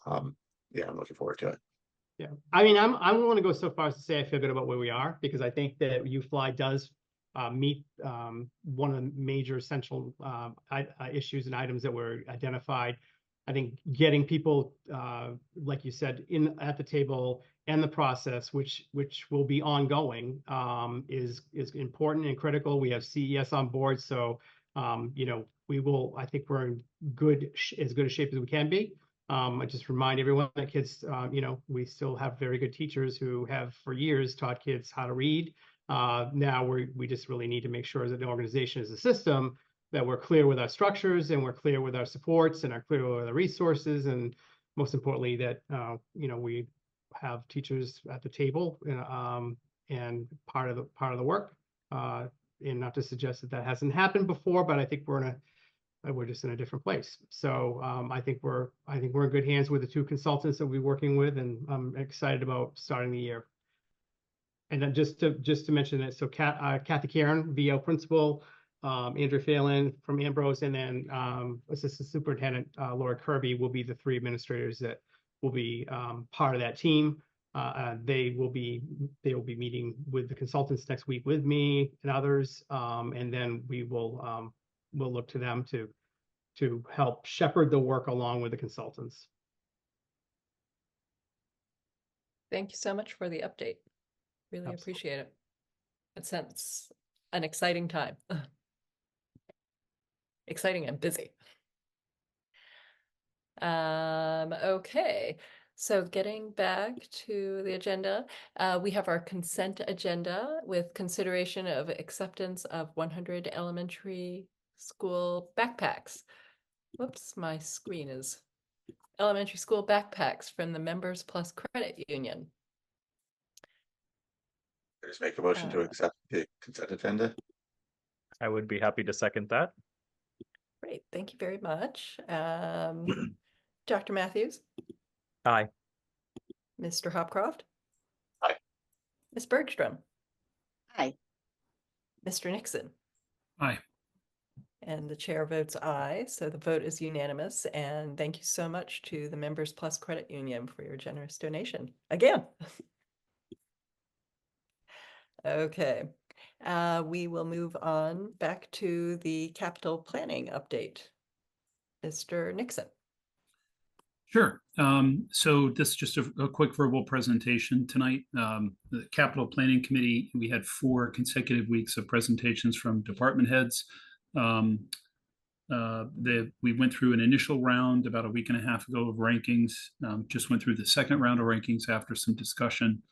yeah, I'm looking forward to it. Yeah, I mean, I'm willing to go so far as to say I feel good about where we are, because I think that UFly does meet one of the major essential issues and items that were identified. I think getting people, like you said, in at the table and the process, which will be ongoing, is important and critical. We have CES on board, so you know, we will. I think we're in as good a shape as we can be. I just remind everyone that kids, you know, we still have very good teachers who have for years taught kids how to read. Now we just really need to make sure as an organization, as a system, that we're clear with our structures and we're clear with our supports and are clear with our resources, and most importantly that you know, we have teachers at the table, and part of the work. And not to suggest that that hasn't happened before, but I think we're just in a different place. So I think we're in good hands with the two consultants that we're working with, and I'm excited about starting the year. And then just to mention that, so Kathy Karen, VO principal, Andrew Phelan from Ambrose, and then Assistant Superintendent Laura Kirby will be the three administrators that will be part of that team. They will be meeting with the consultants next week with me and others, and then we'll look to them to help shepherd the work along with the consultants. Thank you so much for the update. Really Absolutely. appreciate it. It's an exciting time. Exciting and busy. Okay, so getting back to the agenda, we have our consent agenda with consideration of acceptance of 100 elementary school backpacks. Whoops, my screen is elementary school backpacks from the Members Plus Credit Union. Just make a motion to accept the consent agenda. I would be happy to second that. Great, thank you very much. Dr. Matthews? Aye. Mr. Hopcroft? Aye. Ms. Bergstrom? Aye. Mr. Nixon? Aye. And the chair votes aye, so the vote is unanimous. And thank you so much to the Members Plus Credit Union for your generous donation again. Okay, we will move on back to the capital planning update. Mr. Nixon. Sure. So this is just a quick verbal presentation tonight. The Capital Planning Committee, we had 4 consecutive weeks of presentations from department heads. We went through an initial round about a week and a half ago of rankings, just went through the second round of rankings after some discussion,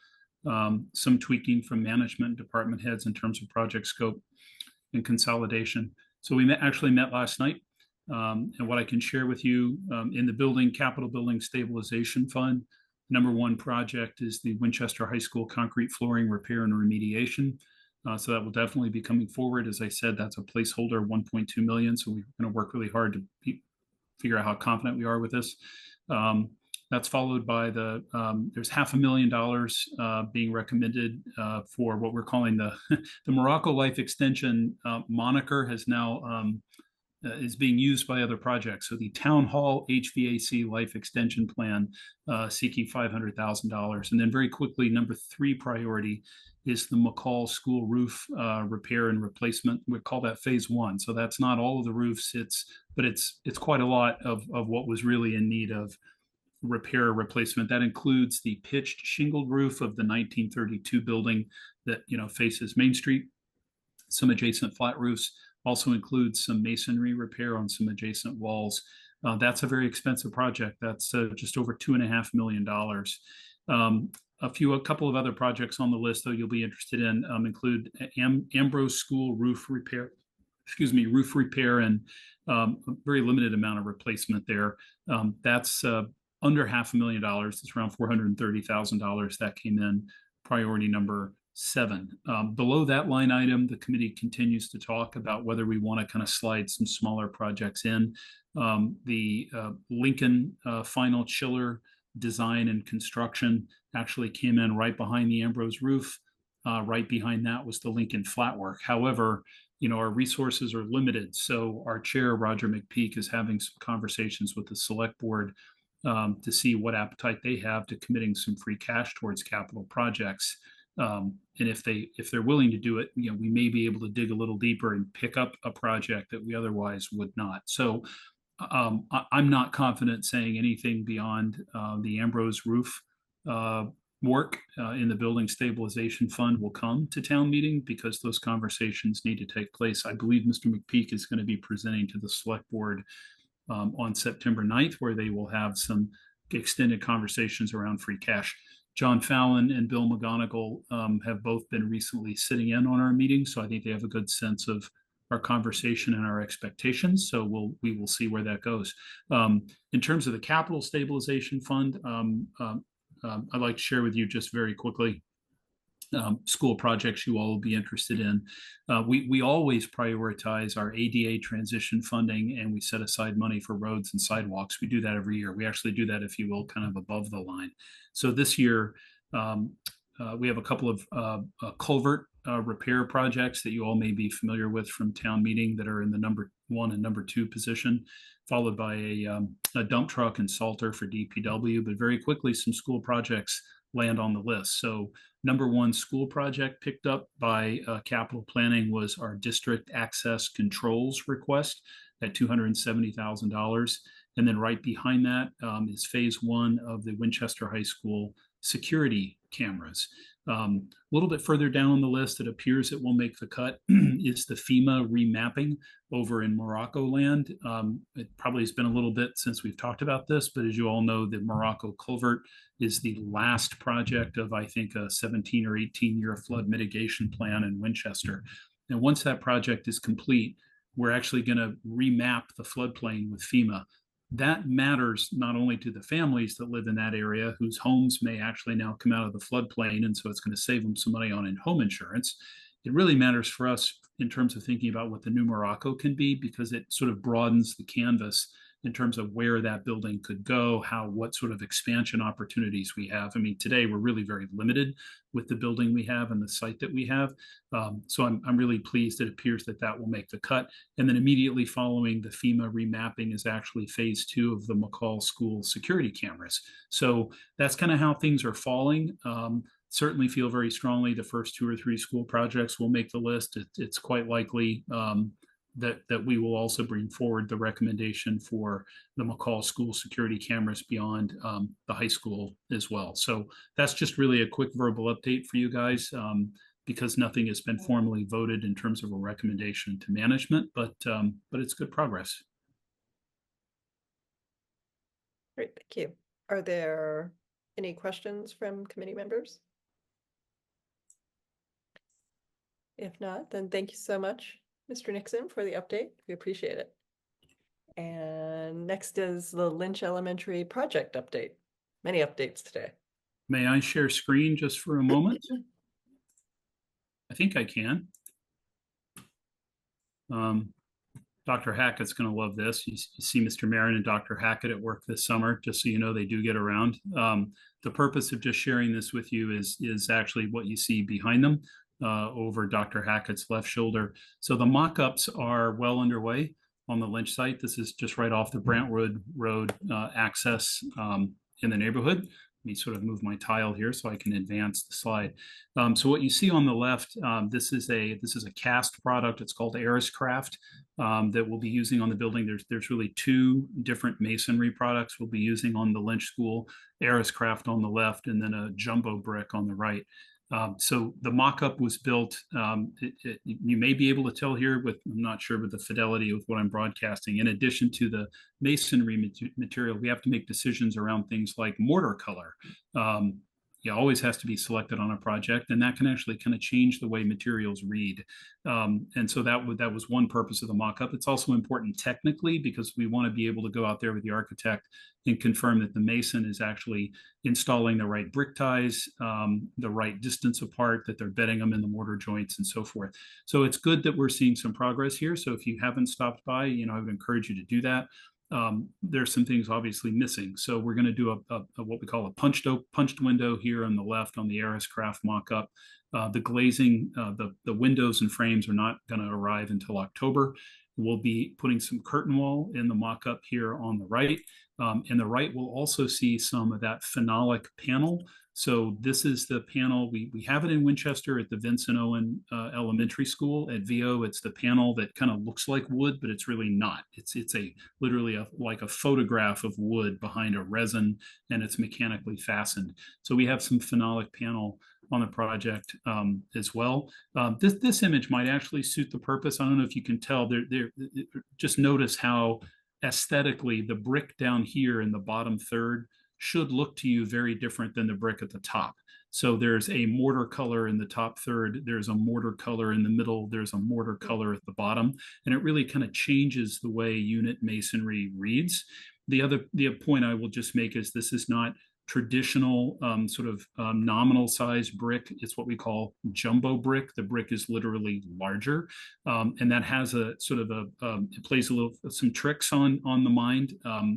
some tweaking from management department heads in terms of project scope and consolidation. So we actually met last night. And what I can share with you, in the capital building stabilization fund, #1 project is the Winchester High School concrete flooring repair and remediation. So that will definitely be coming forward. As I said, that's a placeholder, 1.2 million. So we're going to work really hard to figure out how confident we are with this. That's followed by there's $500,000 being recommended for what we're calling the Morocco Life Extension moniker has now is being used by other projects. So the Town Hall HVAC Life Extension Plan seeking $500,000. And then very quickly, #3 priority is the McCall School roof repair and replacement. We call that phase 1. So that's not all of the roofs, but it's quite a lot of what was really in need of repair or replacement. That includes the pitched shingled roof of the 1932 building that faces Main Street, some adjacent flat roofs, also includes some masonry repair on some adjacent walls. That's a very expensive project. That's just over $2.5 million. A couple of other projects on the list, though, you'll be interested in include Ambrose School roof repair, and a very limited amount of replacement there. That's under $500,000. It's around $430,000. That came in priority #7. Below that line item, the committee continues to talk about whether we want to kind of slide some smaller projects in. The Lincoln final chiller design and construction actually came in right behind the Ambrose roof. Right behind that was the Lincoln flat work. However, our resources are limited. So our chair, Roger McPeak, is having some conversations with the select board to see what appetite they have to committing some free cash towards capital projects. And if they're willing to do it, we may be able to dig a little deeper and pick up a project that we otherwise would not. So I'm not confident saying anything beyond the Ambrose roof work in the building stabilization fund will come to town meeting, because those conversations need to take place. I believe Mr. McPeak is going to be presenting to the select board on September 9th, where they will have some extended conversations around free cash. John Fallon and Bill McGonigal have both been recently sitting in on our meetings, so I think they have a good sense of our conversation and our expectations. So we will see where that goes. In terms of the capital stabilization fund, I'd like to share with you just very quickly school projects you all will be interested in. We always prioritize our ADA transition funding, and we set aside money for roads and sidewalks. We do that every year. We actually do that, if you will, kind of above the line. So this year, we have a couple of culvert repair projects that you all may be familiar with from town meeting that are in the number 1 and number 2 position, followed by a dump truck and salter for DPW. But very quickly, some school projects land on the list. So number 1 school project picked up by capital planning was our district access controls request at $270,000. And then right behind that is phase 1 of the Winchester High School security cameras. A little bit further down on the list, it appears it will make the cut, is the FEMA remapping over in Morocco land. It probably has been a little bit since we've talked about this, but as you all know, the Morocco culvert is the last project of, I think, a 17 or 18-year flood mitigation plan in Winchester. And once that project is complete, we're actually going to remap the floodplain with FEMA. That matters not only to the families that live in that area, whose homes may actually now come out of the floodplain, and so it's going to save them some money on home insurance. It really matters for us in terms of thinking about what the new Morocco can be, because it sort of broadens the canvas in terms of where that building could go, what sort of expansion opportunities we have. I mean, today we're really very limited with the building we have and the site that we have. So I'm really pleased. It appears that will make the cut. And then immediately following the FEMA remapping is actually phase 2 of the McCall School security cameras. So that's kind of how things are falling. Certainly feel very strongly the first 2 or 3 school projects will make the list. It's quite likely that we will also bring forward the recommendation for the McCall School security cameras beyond the high school as well. So that's just really a quick verbal update for you guys, because nothing has been formally voted in terms of a recommendation to management, but it's good progress. Great, thank you. Are there any questions from committee members? If not, then thank you so much, Mr. Nixon, for the update. We appreciate it. And next is the Lynch Elementary project update. Many updates today. May I share screen just for a moment? I think I can. Dr. Hackett's going to love this. You see Mr. Marin and Dr. Hackett at work this summer, just so you know they do get around. The purpose of just sharing this with you is actually what you see behind them. Over Dr. Hackett's left shoulder. So the mock-ups are well underway on the Lynch site. This is just right off the Brantwood Road access in the neighborhood. Let me sort of move my tile here so I can advance the slide. So what you see on the left, this is a cast product. It's called Ariscraft that we'll be using on the building. There's really 2 different masonry products we'll be using on the Lynch School. Ariscraft on the left, and then a jumbo brick on the right. So the mock-up was built, you may be able to tell here I'm not sure with the fidelity with what I'm broadcasting. In addition to the masonry material, we have to make decisions around things like mortar color. It always has to be selected on a project, and that can actually kind of change the way materials read. And so that was one purpose of the mock-up. It's also important technically because we want to be able to go out there with the architect and confirm that the mason is actually installing the right brick ties, the right distance apart, that they're bedding them in the mortar joints and so forth. So it's good that we're seeing some progress here. So if you haven't stopped by, I would encourage you to do that. there's some things obviously missing. So we're going to do a what we call a punched window here on the left on the Ariscraft mock-up. The glazing, the windows and frames are not going to arrive until October. We'll be putting some curtain wall in the mock-up here on the right. And the right will also see some of that phenolic panel. So this is the panel, we have it in Winchester at the Vincent Owen Elementary School. At VO, it's the panel that kind of looks like wood, but it's really not. It's literally like a photograph of wood behind a resin, and it's mechanically fastened. So we have some phenolic panel on the project as well. This image might actually suit the purpose. I don't know if you can tell. Just notice how aesthetically the brick down here in the bottom third should look to you very different than the brick at the top. So there's a mortar color in the top third, there's a mortar color in the middle, there's a mortar color at the bottom, and it really kind of changes the way unit masonry reads. The point I will just make is this is not traditional nominal size brick. It's what we call jumbo brick. The brick is literally larger, and that has a sort of it plays some tricks on the mind.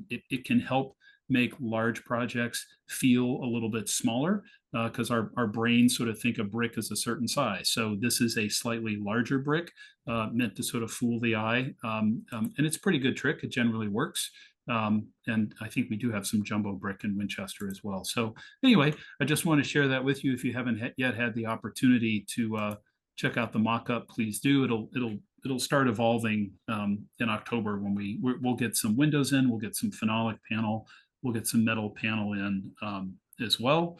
It can help make large projects feel a little bit smaller because our brains sort of think a brick is a certain size. So this is a slightly larger brick meant to sort of fool the eye. And it's a pretty good trick. It generally works. And I think we do have some jumbo brick in Winchester as well. So anyway, I just want to share that with you. If you haven't yet had the opportunity to check out the mock-up, please do. It'll start evolving in October when we'll get some windows in, we'll get some phenolic panel, we'll get some metal panel in as well.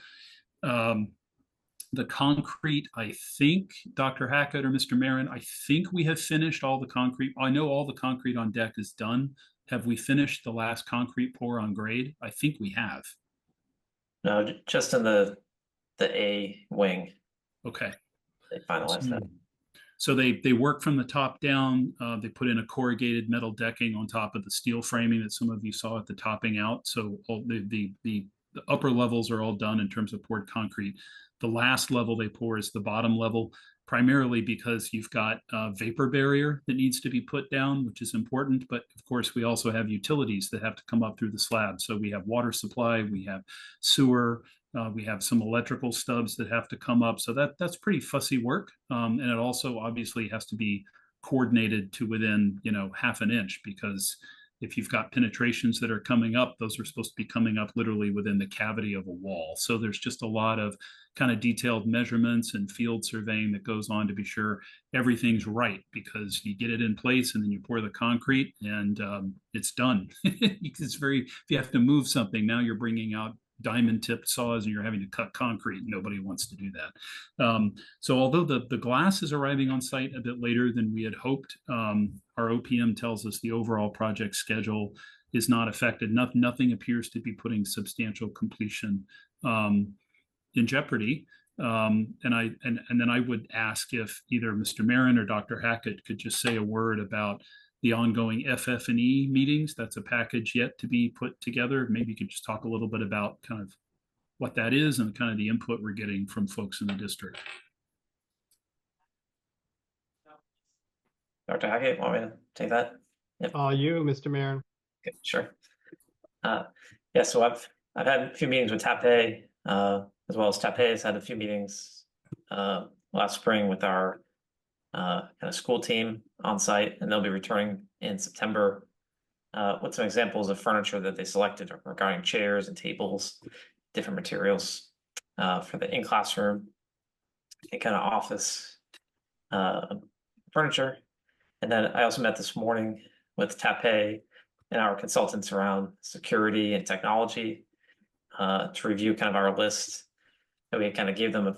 The concrete, I think, Dr. Hackett or Mr. Marin, I think we have finished all the concrete. I know all the concrete on deck is done. Have we finished the last concrete pour on grade? I think we have. No, just in the A wing. Okay. They finalized that. So they work from the top down. They put in a corrugated metal decking on top of the steel framing that some of you saw at the topping out. So all the upper levels are all done in terms of poured concrete. The last level they pour is the bottom level, primarily because you've got a vapor barrier that needs to be put down, which is important. But of course, we also have utilities that have to come up through the slab. So we have water supply, we have sewer, we have some electrical stubs that have to come up. So that's pretty fussy work. And it also obviously has to be coordinated to within, half an inch, because if you've got penetrations that are coming up, those are supposed to be coming up literally within the cavity of a wall. So there's just a lot of kind of detailed measurements and field surveying that goes on to be sure everything's right, because you get it in place and then you pour the concrete and it's done. If you have to move something, now you're bringing out diamond tipped saws and you're having to cut concrete. Nobody wants to do that. So although the glass is arriving on site a bit later than we had hoped, our OPM tells us the overall project schedule is not affected. Nothing appears to be putting substantial completion in jeopardy. And then I would ask if either Mr. Marin or Dr. Hackett could just say a word about the ongoing FF&E meetings. That's a package yet to be put together. Maybe you could just talk a little bit about kind of what that is and kind of the input we're getting from folks in the district. Dr. Hackett, want me to take that? Yep. All you, Mr. Marin. Okay, sure. Yeah, so I've had a few meetings with TAPE, as well as TAPE has had a few meetings last spring with our kind of school team on site, and they'll be returning in September with some examples of furniture that they selected regarding chairs and tables, different materials for the in-classroom and kind of office furniture. And then I also met this morning with TAPE and our consultants around security and technology to review kind of our list that we kind of gave them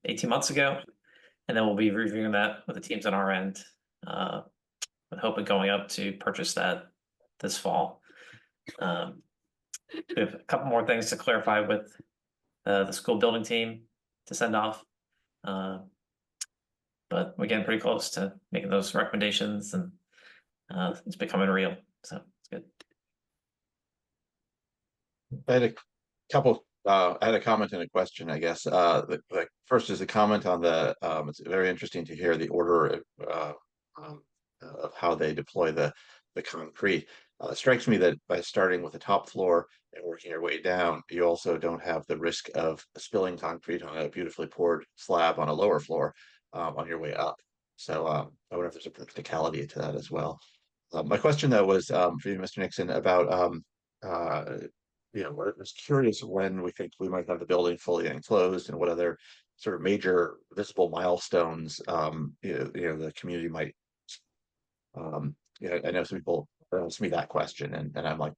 18 months ago. And then we'll be reviewing that with the teams on our end, with hope of going up to purchase that this fall. We have a couple more things to clarify with the school building team to send off. But we're getting pretty close to making those recommendations, and it's becoming real. So it's good. I had a couple. I had a comment and a question, I guess. The first is a comment on the. It's very interesting to hear the order of how they deploy the concrete. It strikes me that by starting with the top floor and working your way down, you also don't have the risk of spilling concrete on a beautifully poured slab on a lower floor on your way up. So I wonder if there's a practicality to that as well. My question though was for you, Mr. Nixon, about I was curious when we think we might have the building fully enclosed and what other sort of major visible milestones the community might I know some people ask me that question and I'm like,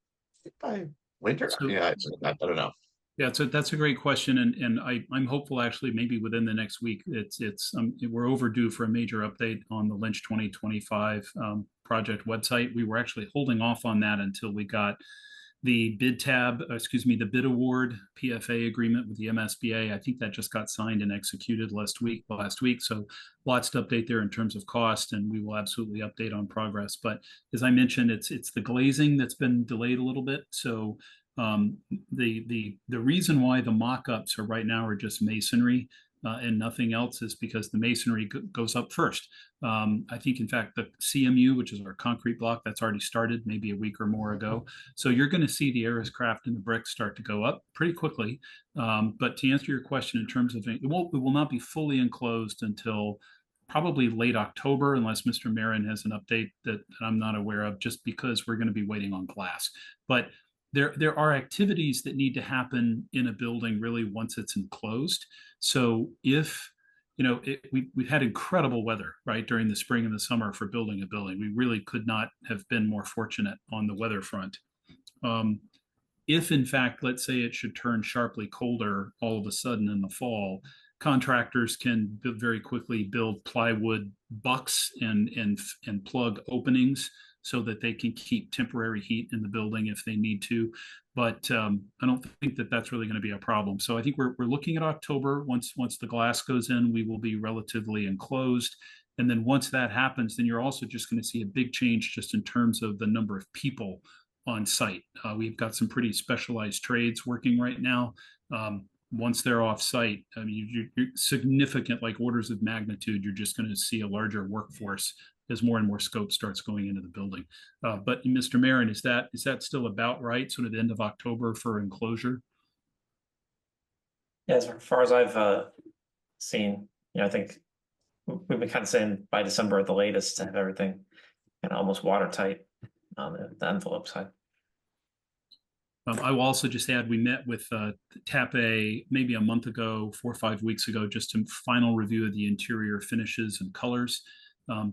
by winter? So, I don't know. Yeah, so that's a great question, and I'm hopeful actually maybe within the next week. We're overdue for a major update on the Lynch 2025 project website. We were actually holding off on that until we got the the bid award PFA agreement with the MSBA. I think that just got signed and executed last week. So lots to update there in terms of cost, and we will absolutely update on progress. But as I mentioned, it's the glazing that's been delayed a little bit. So the reason why the mock-ups are right now are just masonry and nothing else is because the masonry goes up first. I think, in fact, the CMU, which is our concrete block, that's already started maybe a week or more ago. So you're going to see the Arriscraft and the bricks start to go up pretty quickly. But to answer your question in terms of it will not be fully enclosed until probably late October, unless Mr. Marin has an update that I'm not aware of, just because we're going to be waiting on glass. But there are activities that need to happen in a building really once it's enclosed. So if we've had incredible weather right during the spring and the summer for building a building. We really could not have been more fortunate on the weather front. If in fact, let's say it should turn sharply colder all of a sudden in the fall, contractors can very quickly build plywood bucks and plug openings so that they can keep temporary heat in the building if they need to. But I don't think that that's really going to be a problem. So I think we're looking at October. Once the glass goes in, we will be relatively enclosed. And then once that happens, then you're also just going to see a big change just in terms of the number of people on site. We've got some pretty specialized trades working right now. Once they're off site, I mean, you're significant, like orders of magnitude, you're just going to see a larger workforce as more and more scope starts going into the building. But Mr. Marin, is that still about right? Sort of the end of October for enclosure? Yeah, as far as I've seen, I think we've been kind of saying by December at the latest to have everything kind of almost watertight on the envelope side. I will also just add, we met with TAPE maybe a month ago, 4 or 5 weeks ago, just to final review of the interior finishes and colors.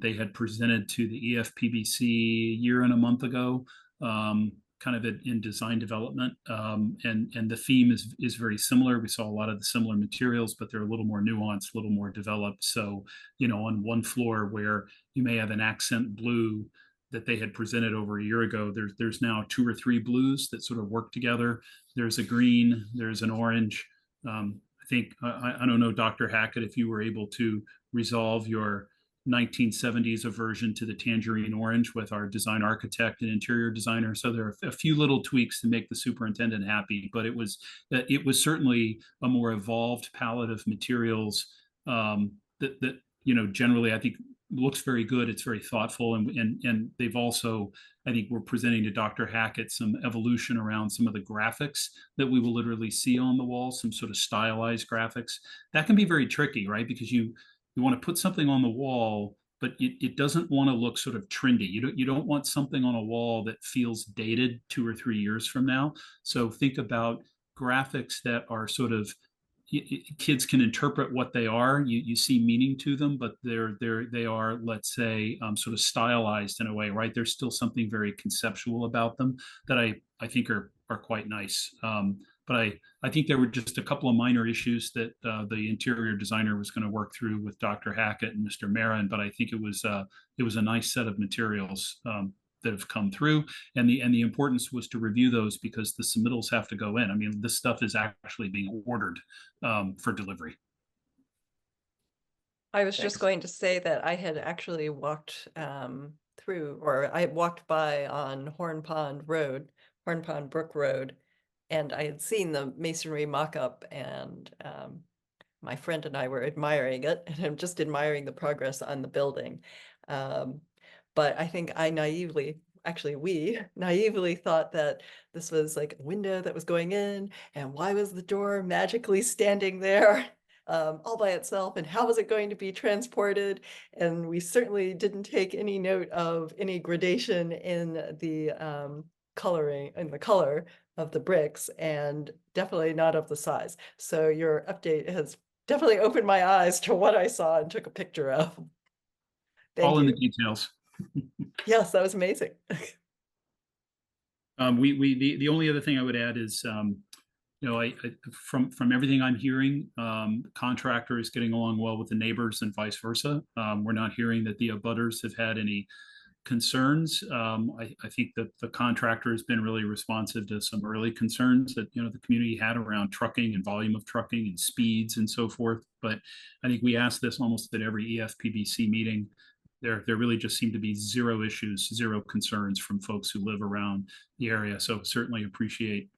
They had presented to the EFPBC a year and a month ago, kind of in design development. And the theme is very similar. We saw a lot of the similar materials, but they're a little more nuanced, a little more developed. So, on one floor where you may have an accent blue that they had presented over a year ago, there's now 2 or 3 blues that sort of work together. There's a green, there's an orange. I think, I don't know, Dr. Hackett, if you were able to resolve your 1970s aversion to the tangerine orange with our design architect and interior designer. So there are a few little tweaks to make the superintendent happy, but it was certainly a more evolved palette of materials that generally I think looks very good. It's very thoughtful, and they've also, I think, we're presenting to Dr. Hackett some evolution around some of the graphics that we will literally see on the wall, some sort of stylized graphics. That can be very tricky, right? Because you want to put something on the wall, but it doesn't want to look sort of trendy. You don't want something on a wall that feels dated 2 or 3 years from now. So think about graphics that are sort of, kids can interpret what they are. You see meaning to them, but they are, let's say, sort of stylized in a way, right? There's still something very conceptual about them that I think are quite nice. But I think there were just a couple of minor issues that the interior designer was going to work through with Dr. Hackett and Mr. Marin. But I think it was a nice set of materials that have come through, and the importance was to review those because the submittals have to go in. I mean, this stuff is actually being ordered for delivery. I was just going to say that I had actually walked through, or I walked by on Horn Pond Brook Road, and I had seen the masonry mock-up, and my friend and I were admiring it, and I'm just admiring the progress on the building. But I think I naively actually we naively thought that this was like a window that was going in, and why was the door magically standing there all by itself, and how was it going to be transported? And we certainly didn't take any note of any gradation in the coloring, in the color of the bricks, and definitely not of the size. So your update has definitely opened my eyes to what I saw and took a picture of. Thank All in the you. details. Yes, that was amazing. The only other thing I would add is, I from everything I'm hearing, the contractor is getting along well with the neighbors and vice versa. We're not hearing that the abutters have had any concerns. I think that the contractor has been really responsive to some early concerns that, the community had around trucking and volume of trucking and speeds and so forth. But I think we asked this almost at every EFPBC meeting. There really just seem to be zero issues, zero concerns from folks who live around the area. So certainly appreciate,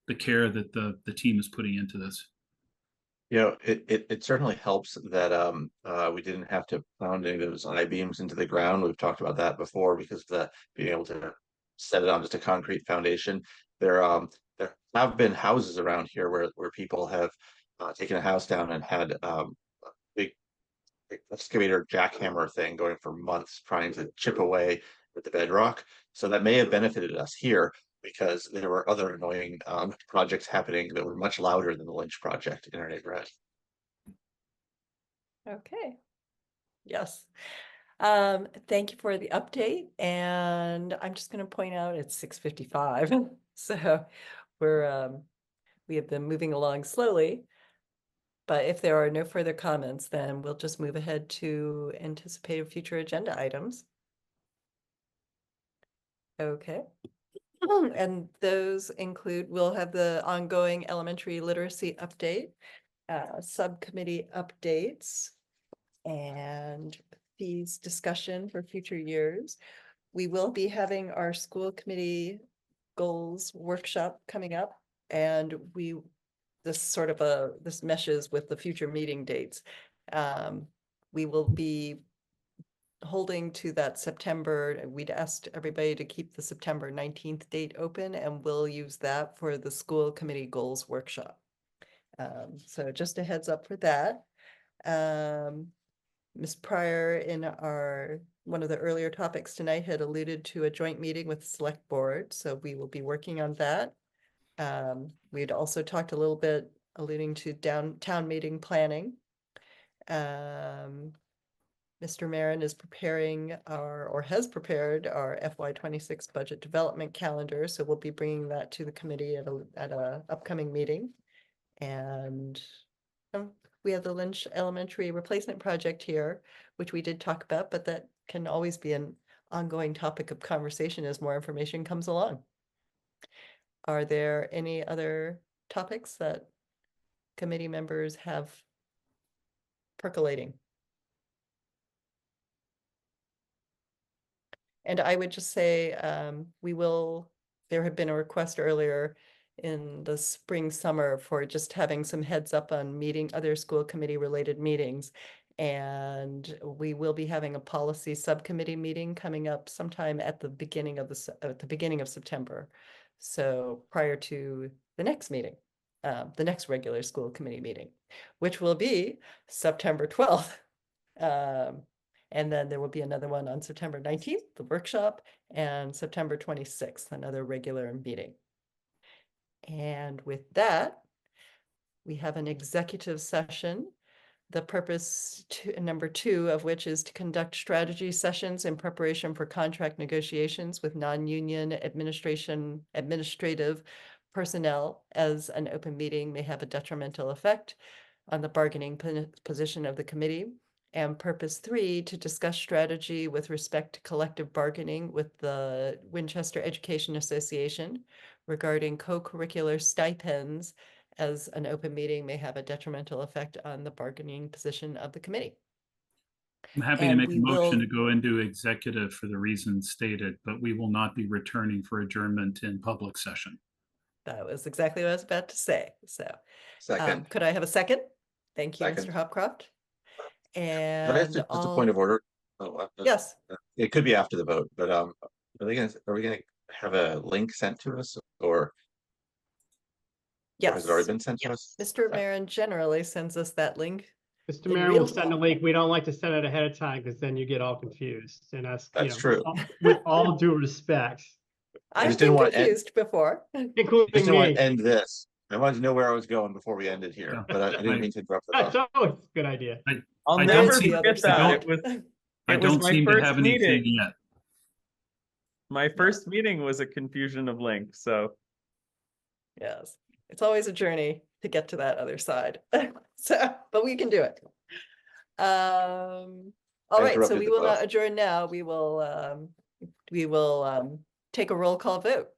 the care that the team is putting into this. It certainly helps that we didn't have to pound any of those I-beams into the ground. We've talked about that before because of the being able to set it on just a concrete foundation. There have been houses around here where people have taken a house down and had a big excavator jackhammer thing going for months trying to chip away at the bedrock. So that may have benefited us here, because there were other annoying projects happening that were much louder than the Lynch project in our neighborhood. Okay. Yes. Thank you for the update. And I'm just going to point out it's 6:55. So we have been moving along slowly. But if there are no further comments, then we'll just move ahead to anticipated future agenda items. Okay. And those include, we'll have the ongoing elementary literacy update, subcommittee updates, and fees discussion for future years. We will be having our school committee goals workshop coming up, and this meshes with the future meeting dates. We will be holding to that September. We'd asked everybody to keep the September 19th date open, and we'll use that for the school committee goals workshop. So just a heads up for that. Ms. Pryor, in one of the earlier topics tonight, had alluded to a joint meeting with the select board, so we will be working on that. We'd also talked a little bit alluding to town meeting planning. Mr. Marin is preparing or has prepared our FY26 budget development calendar, so we'll be bringing that to the committee at a upcoming meeting. And we have the Lynch Elementary replacement project here, which we did talk about, but that can always be an ongoing topic of conversation as more information comes along. Are there any other topics that committee members have percolating? And I would just say, there had been a request earlier in the spring, summer for just having some heads up on other school committee related meetings. And we will be having a policy subcommittee meeting coming up sometime at the beginning of September. So prior to the next meeting, the next regular school committee meeting, which will be September 12th. And then there will be another one on September 19th, the workshop, and September 26th, another regular meeting. And with that, we have an executive session. The purpose number 2 of which is to conduct strategy sessions in preparation for contract negotiations with non-union administrative personnel, as an open meeting may have a detrimental effect on the bargaining position of the committee. And purpose 3, to discuss strategy with respect to collective bargaining with the Winchester Education Association regarding co-curricular stipends, as an open meeting may have a detrimental effect on the bargaining position of the committee. I'm happy to make a motion to go into executive for the reasons stated, but we will not be returning for adjournment in public session. That was exactly what I was about to say. So, Second. could I have a second? Thank you, Second. Mr. Hopcroft. Can I ask And just a point of order? Yes. It could be after the vote, but are we gonna have a link sent to us or Yes. has it already been sent to us? Mr. Marin generally sends us that link. Mr. in Mayor real will send a time. link. We don't like to send it ahead of time because then you get all confused. And that's, That's true. with all due respect, I I've just didn't been want to end, confused before. I just including didn't want to me. end this. I wanted to know where I was going before we ended here, Yeah. but I didn't mean to interrupt the That's thought. always a good idea. I'll I never don't see- forget I that. don't- It was I it was don't my seem to first have anything meeting. yet. My first meeting was a confusion of links. So Yes, it's always a journey to get to that other side. So, but we can do it. All right, so interrupted we the will not thought. adjourn now. We will take a roll call vote.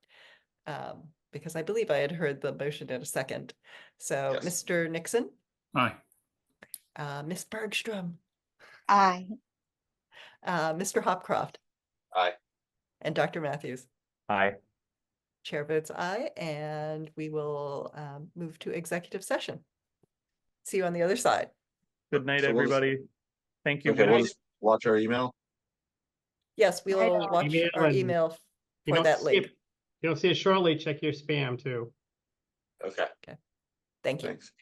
Because I believe I had heard the motion in a second. So, Yes. Mr. Nixon, Aye. Ms. Bergstrom, Aye. Mr. Hopcroft, Aye. and Dr. Matthews. hi. Chair votes aye, and we will move to executive session. See you on the other side. Good night, So we'll just- everybody. Thank you. Okay, Good we'll night. just watch our email. Yes, we Right will on. watch Email our and email You for don't that see link. it- You don't see it shortly, check your spam too. Okay, Thank you. thanks.